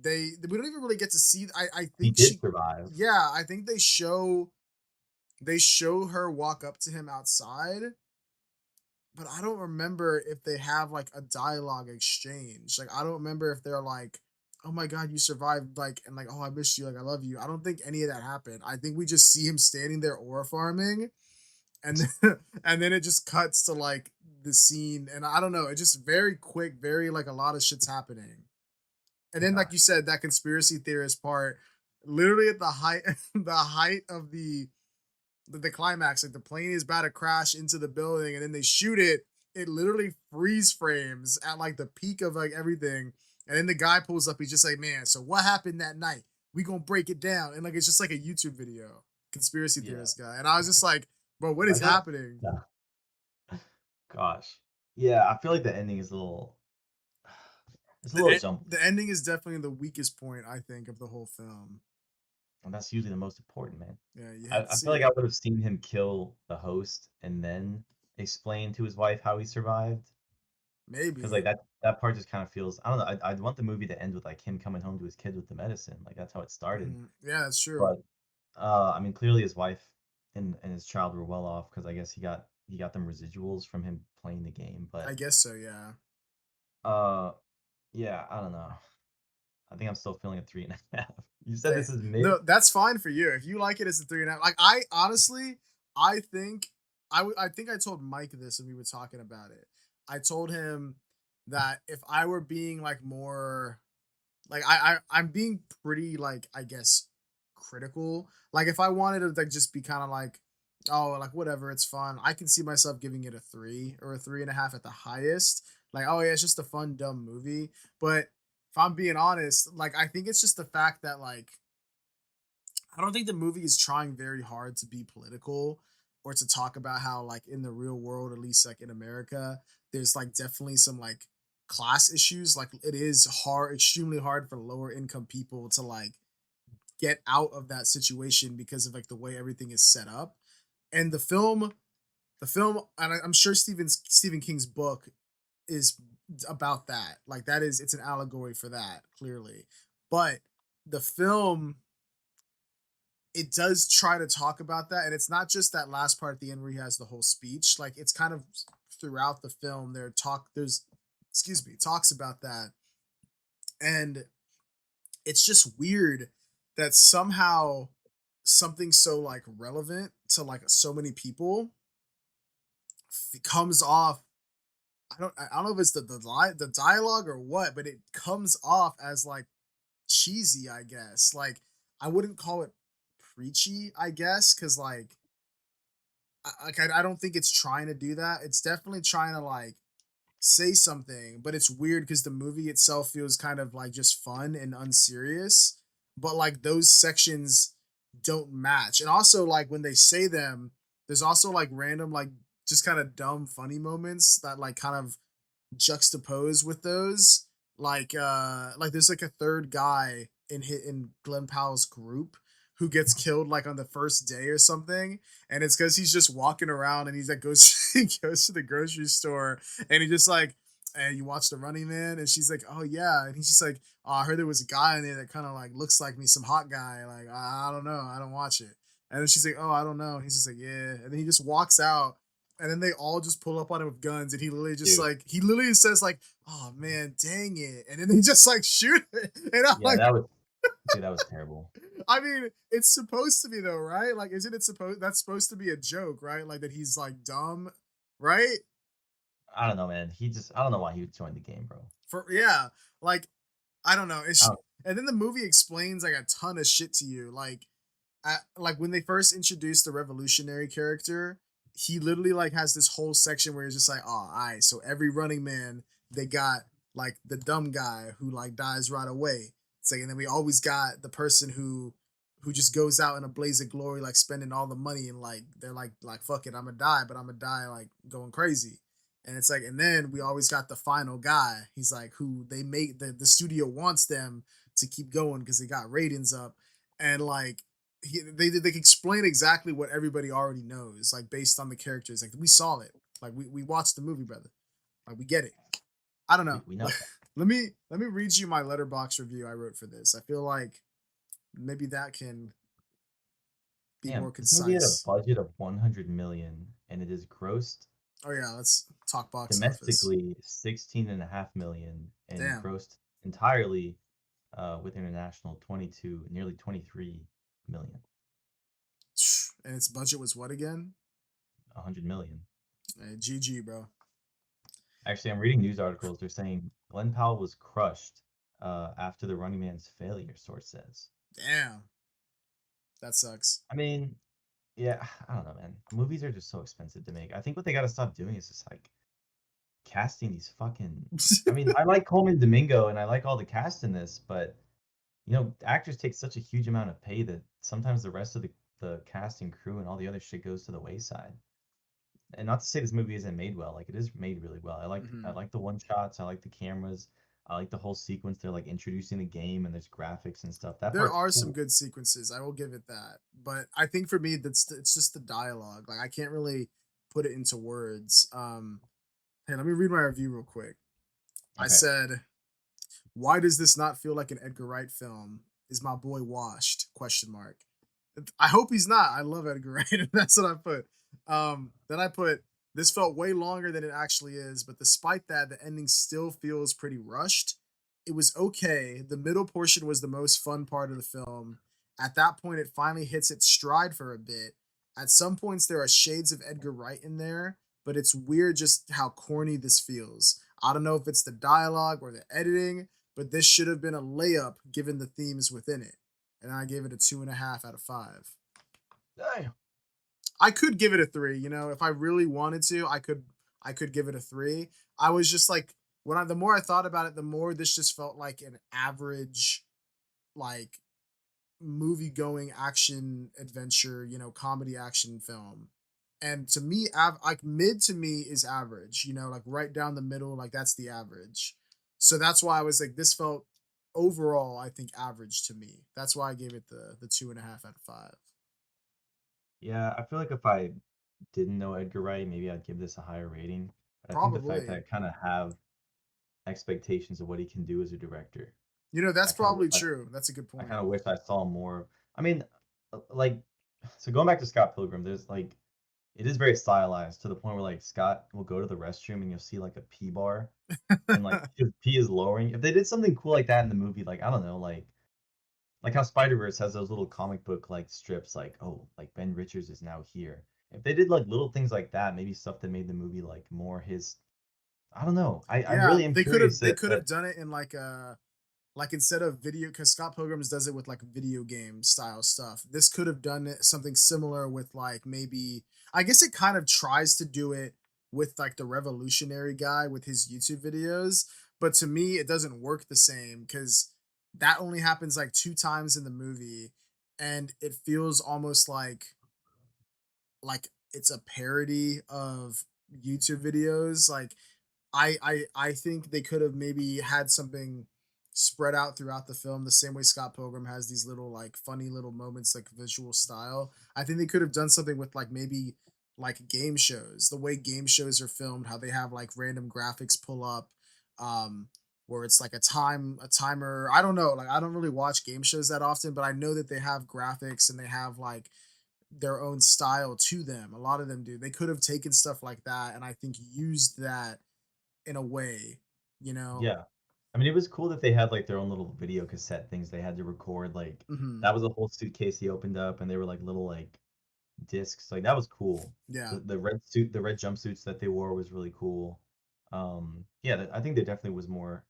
We don't even really get to see. I He think did she, survive. yeah, I think they show her walk up to him outside, but I don't remember if they have like a dialogue exchange. Like I don't remember if they're like, "Oh my god, you survived!" Like and like, "Oh, I miss you," like, "I love you." I don't think any of that happened. I think we just see him standing there ore farming, and then, and then it just cuts to like the scene, and I don't know. It's just very quick, very like a lot of shit's happening. And then, like you Gosh, said, that conspiracy theorist part, literally at the height, the height of the climax, like the plane is about to crash into the building, and then they shoot it. It literally freeze frames at like the peak of like everything, and then the guy pulls up. He's just like, "Man, so what happened that night? We gonna break it down." And like it's just like a YouTube video, conspiracy yeah. theorist guy, and I was just like, "Bro, what is I got happening?" yeah. Gosh. Yeah, I feel like the ending is a little it's a little jumbled, The ending is definitely the weakest point I think of the whole film. and that's usually the most important, man. Yeah, you I had to I see feel like I it. would have seen him kill the host and then explain to his wife how he survived. Because like Maybe. that part just kind of feels I don't know. I'd want the movie to end with like him coming home to his kid with the medicine. Like that's how it started. Yeah, that's true. But I mean, clearly his wife and his child were well off because I guess he got them residuals from him playing the game. I But guess so. Yeah. uh, yeah, I don't know. I think I'm still feeling a 3.5. You said Hey, this is mid. no, that's fine for you. If you like it, it's a 3.5. Like I honestly, I think I think I told Mike this when we were talking about it. I told him that if I were being like more like I'm being pretty like I guess critical. Like if I wanted to like just be kind of like oh like whatever it's fun. I can see myself giving it a 3 or a 3.5 at the highest. Like oh yeah it's just a fun dumb movie. But if I'm being honest, like I think it's just the fact that like I don't think the movie is trying very hard to be political or to talk about how like in the real world, at least like in America, there's like definitely some like class issues. Like it is hard, extremely hard for lower income people to like get out of that situation because of like the way everything is set up. And the film, and I'm sure Stephen King's book is about that. Like that is it's an allegory for that clearly. But the film it does try to talk about that and it's not just that last part at the end where he has the whole speech like it's kind of throughout the film there's excuse me talks about that and it's just weird that somehow something so like relevant to like so many people comes off I don't know if it's the dialogue or what but it comes off as like cheesy I guess like I wouldn't call it preachy I guess because like I don't think it's trying to do that. It's definitely trying to like say something, but it's weird because the movie itself feels kind of like just fun and unserious, but like those sections don't match. And also like when they say them, there's also like random like just kind of dumb funny moments that like kind of juxtaposed with those. Like there's like a third guy in Glenn Powell's group who gets killed like on the first day or something, and it's because he's just walking around and he's like goes he goes to the grocery store and he just like, and you watch the Running Man, and she's like, oh yeah, and he's just like, oh, I heard there was a guy in there that kind of like looks like me, some hot guy, like I don't know, I don't watch it, and then she's like, oh, I don't know, and he's just like, yeah, and then he just walks out, and then they all just pull up on him with guns, and he literally just Dude, like he literally says like, "Oh man, dang it!" And then they just like shoot it, and I'm yeah, like, that was dude, that was terrible. I mean, it's supposed to be though, right? Like, isn't it supposed that's supposed to be a joke, right? Like that he's like dumb, right? I don't know, man. I don't know why he joined the game, bro. For yeah, like I don't know. I It's don't, and then the movie explains like a ton of shit to you, like when they first introduced the revolutionary character, he literally like has this whole section where he's just like, oh, all right, so every Running Man, they got like the dumb guy who like dies right away. It's like, and then we always got the person who just goes out in a blaze of glory, like spending all the money, and like they're like fuck it, I'm gonna die, but I'm gonna die like going crazy. And it's like, and then we always got the final guy. He's like who they make the studio wants them to keep going because they got ratings up, and like they explain exactly what everybody already knows, like based on the characters. Like we saw it, like we watched the movie, brother. Like we get it. I don't know. we know Like, that. let me read you my letterbox review I wrote for this. I feel like maybe that can be more Damn, this movie had a concise. budget of 100 million and it has grossed Oh yeah, let's talk box office. domestically 16.5 million and Damn. grossed entirely with international 22, nearly 23 million. And its budget was what again? 100 million. Hey, GG, bro. Actually, I'm reading news articles. They're saying Glenn Powell was crushed after the Running Man's failure, source says. Damn, that sucks. I mean, yeah, I don't know, man. Movies are just so expensive to make. I think what they got to stop doing is just like casting these fucking. I mean, I like Coleman Domingo and I like all the cast in this, but actors take such a huge amount of pay that sometimes the rest of the cast and crew and all the other shit goes to the wayside. And not to say this movie isn't made well, like it is made really well. I Hmm. like the one shots, I like the cameras, I like the whole sequence. They're like introducing the game and there's graphics and stuff. That There part's are some cool. good sequences. I will give it that. But I think for me, it's just the dialogue. Like I can't really put it into words. Hey, let me read my review real quick. I Okay. said, "Why does this not feel like an Edgar Wright film? Is my boy washed?" Question mark. I hope he's not. I love Edgar Wright. That's what I put. Then I put, this felt way longer than it actually is, but despite that, the ending still feels pretty rushed. It was okay. The middle portion was the most fun part of the film. At that point, it finally hits its stride for a bit. At some points, there are shades of Edgar Wright in there, but it's weird just how corny this feels. I don't know if it's the dialogue or the editing, but this should have been a layup given the themes within it, and I gave it a 2.5 out of 5. Damn. I could give it a 3. You know, if I really wanted to, I could give it a 3. I was just like, the more I thought about it, the more this just felt like an average like movie going action adventure, comedy action film. And to me, like mid to me is average, like right down the middle, like that's the average. So that's why I was like, this felt overall, I think average to me. That's why I gave it the 2.5 out of 5. Yeah, I feel like if I didn't know Edgar Wright, maybe I'd give this a higher rating. But I think the fact that Probably. I kind of have expectations of what he can do as a director, That's I kind of wish probably true. That's a good I point. kind of wish I saw more. I mean, like, so going back to Scott Pilgrim, there's like, it is very stylized to the point where like Scott will go to the restroom and you'll see like a pee bar and like his pee is lowering. If they did something cool like that in the movie, like I don't know, like how Spider-Verse has those little comic book like strips, like oh, like Ben Richards is now here. If they did like little things like that, maybe stuff that made the movie like more his. I don't know. I Yeah, really am they could have curious they that could have done it in like like instead of video, because Scott Pilgrims does it with like video game style stuff. This could have done something similar with like maybe, I guess it kind of tries to do it with like the revolutionary guy with his YouTube videos, but to me it doesn't work the same because that only happens like two times in the movie, and it feels almost like it's a parody of YouTube videos. Like I think they could have maybe had something spread out throughout the film the same way Scott Pilgrim has these little like funny little moments like visual style. I think they could have done something with like maybe like game shows, the way game shows are filmed, how they have like random graphics pull up, um where it's like a timer. I don't know, like I don't really watch game shows that often, but I know that they have graphics and they have like their own style to them. A lot of them do. They could have taken stuff like that and I think used that in a way, you know? Yeah. I mean, it was cool that they had like their own little video cassette things they had to record. Like Mhm. that was a whole suitcase he opened up, and they were like little like discs. Like that was cool. Yeah. The red suit, the red jumpsuits that they wore was really cool. Yeah, I think there definitely was more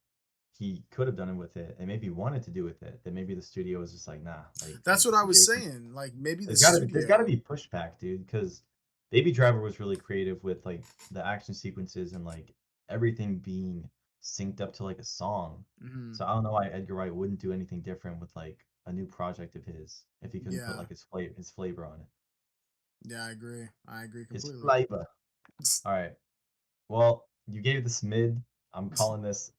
he could have done it with it, and maybe wanted to do with it. That maybe the studio was just like, nah, like That's what I was Jason, saying. Like maybe the there's gotta studio. be pushback, dude, because Baby Driver was really creative with like the action sequences and like everything being synced up to like a song. Mhm. So I don't know why Edgar Wright wouldn't do anything different with like a new project of his if he couldn't put Yeah. like his flavor on it. Yeah, I agree. I agree His completely. flavor. All right. Well, you gave this mid. I'm calling this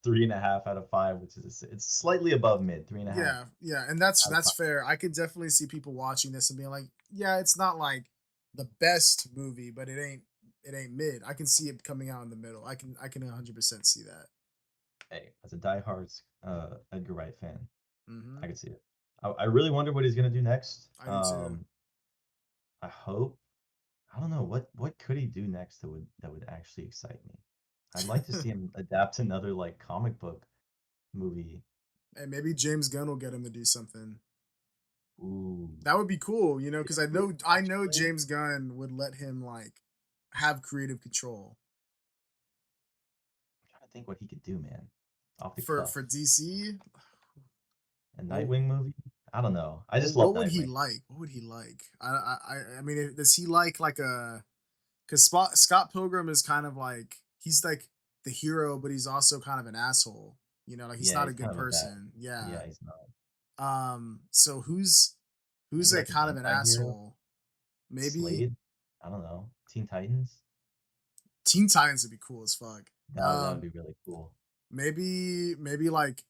3.5 out of 5, which is it's slightly above mid. 3.5 Yeah, yeah, and that's out of that's 5. fair. I could definitely see people watching this and being like, "Yeah, it's not like the best movie, but it ain't mid." I can see it coming out in the middle. I can 100% see that. Hey, as a diehard Edgar Wright fan, I Mhm. can see it. I really wonder what he's gonna do next. I do too. I hope. I don't know what could he do next that would actually excite me. I'd like to see him adapt another like comic book movie. And maybe James Gunn will get him to do something. Ooh, That would be cool, because I dude, know I know actually, James Gunn would let him like have creative control I'm trying to think what he could do, man, off the for cuff. DC. A What Nightwing movie? I don't know. I what just love what would he Nightwing. like? What would he like? I mean, does he like a? Because Scott Pilgrim is kind of like he's like the hero, but he's also kind of an asshole. Like he's Yeah, not a he's kind good of a bad. person. Yeah. Yeah, he's not. So who's Maybe like like an kind of an anti-hero. asshole? Maybe Slade? I don't know. Teen Titans? Teen Titans would be cool as fuck. That would be really cool. Maybe like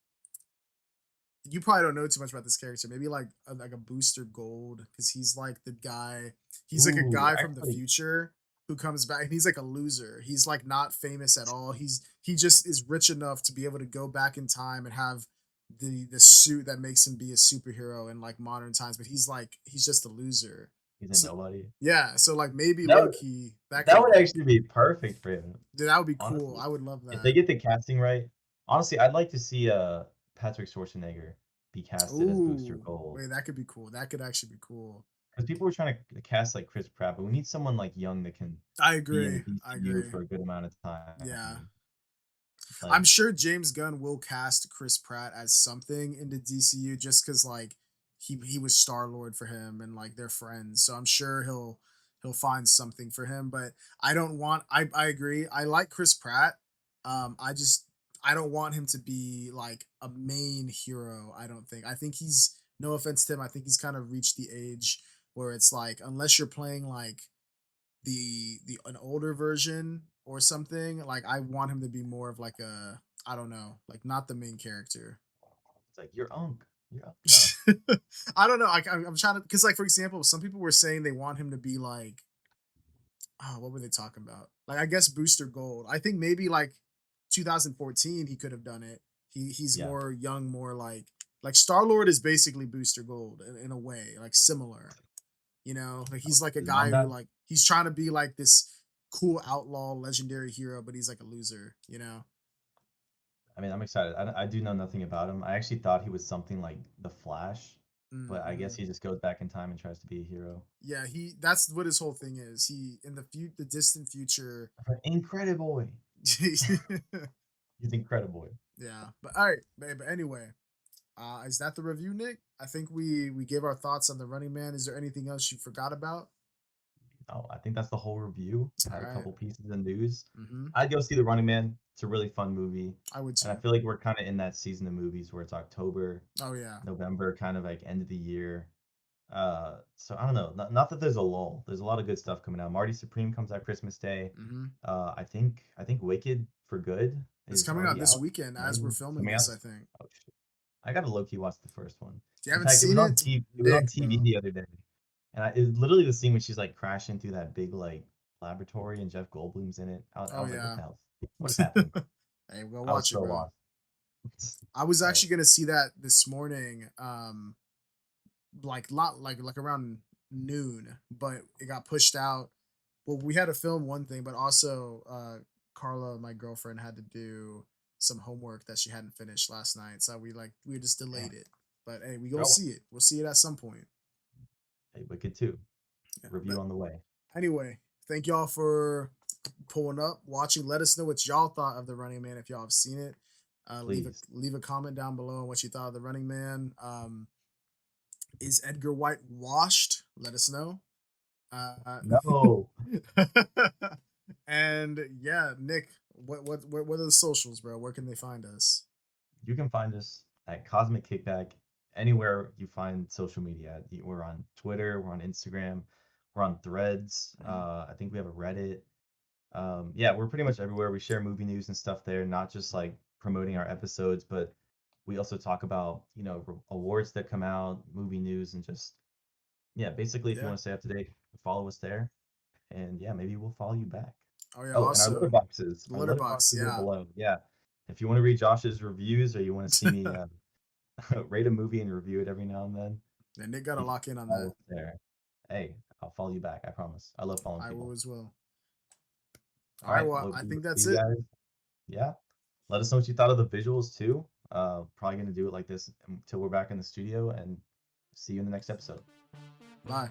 you probably don't know too much about this character. Maybe like a Booster Gold because he's like the guy. He's like a Ooh, guy from the actually, future who comes back. And he's like a loser. He's like not famous at all. He just is rich enough to be able to go back in time and have the suit that makes him be a superhero in like modern times. But he's just a loser. he's a So nobody. yeah, so like maybe That low would key that that could would work. actually be perfect for him. Dude, that would be cool. Honestly, I would love if they that. get the casting right, honestly, I'd like to see Patrick Schwarzenegger be casted as Booster Ooh, Gold. wait, that could be cool. That could actually be cool. Because people were trying to cast like Chris Pratt, but we need someone like young that can I be in the agree. I DCU agree. for a good amount of Yeah. time. I'm Like, sure James Gunn will cast Chris Pratt as something in the DCU just because like he was Star Lord for him and like they're friends. So I'm sure he'll find something for him. But I agree. I like Chris Pratt. I don't want him to be like a main hero, I don't think. I think he's no offense to him, I think he's kind of reached the age where it's like unless you're playing like the an older version or something. Like I want him to be more of like a I don't know, like not the main character. it's like you're Unk. You're Unk. No. I don't know. I'm trying to because like for example, some people were saying they want him to be like what were they talking about? Like I guess Booster Gold. I think maybe like 2014 he could have done it. He's Yeah. more young, more like Star Lord is basically Booster Gold in a way, like similar. Like he's like a His mom guy who died. like he's trying to be like this cool outlaw legendary hero, but he's like a loser. I mean, I'm excited. I do know nothing about him. I actually thought he was something like the Flash, but I guess Mm-hmm. he just goes back in time and tries to be a hero. Yeah, that's what his whole thing is. He in the distant future. Incredible. He's incredible. Yeah, but all right, babe. Anyway, is that the review, Nick? I think we gave our thoughts on the Running Man. Is there anything else you forgot about? Oh, I think that's the whole review. I All had a right. couple pieces of news. Mm-hmm. I'd go see The Running Man. It's a really fun movie. I would And I too. feel like we're kind of in that season of movies where it's October, Oh yeah. November, kind of like end of the year. So I don't know. Not that there's a lull. There's a lot of good stuff coming out. Marty Supreme comes out Christmas Day. Mm-hmm. I think Wicked for Good It's is coming out already this out. weekend as we're Maybe filming coming out. this. I think. Oh shit. I gotta low key watch the first one. If you In haven't fact, seen it, It was on Nick, TV bro. the other day, and it's literally the scene when she's like crashing through that big like laboratory and Jeff Goldblum's in it. I Oh was like, what yeah. the hell? What is happening? Hey, go I was watch it, so bro. lost. I was All right. actually gonna see that this morning. Like like around noon, but it got pushed out. Well, we had to film one thing, but also Carla, my girlfriend, had to do some homework that she hadn't finished last night, so we just Damn. delayed it. But hey, we go Oh, see it. We'll see it at some point. hey, Wicked 2 Yeah. review But on the way. anyway, thank y'all for pulling up, watching. Let us know what y'all thought of the Running Man if y'all have seen it. Please. Leave a comment down below on what you thought of the Running Man. Is Edgar White washed? Let us know. Uh, No. and yeah, Nick, what are the socials, bro? Where can they find us? You can find us at Cosmic Kickback anywhere you find social media. We're on Twitter, we're on Instagram, we're on Threads. Mhm. I think we have a Reddit. Yeah, we're pretty much everywhere. We share movie news and stuff there, not just like promoting our episodes, but we also talk about, awards that come out, movie news, and just, yeah, basically, if you Yeah. want to stay up to date, follow us there. And yeah, maybe we'll follow you back. Oh yeah. Oh, and Also, the our letterbox. letterboxes are Yeah. below. Yeah. If you want to read Josh's reviews or you want to see me rate a movie and review it every now and then, Yeah, Nick got to you can lock in on follow that. us there. Hey, I'll follow you back. I promise. I love following I will people. as well. All All right. right. Well, Well, I good think luck to that's you it. guys. Yeah. Let us know what you thought of the visuals too. Probably gonna do it like this until we're back in the studio and see you in the next episode. Bye.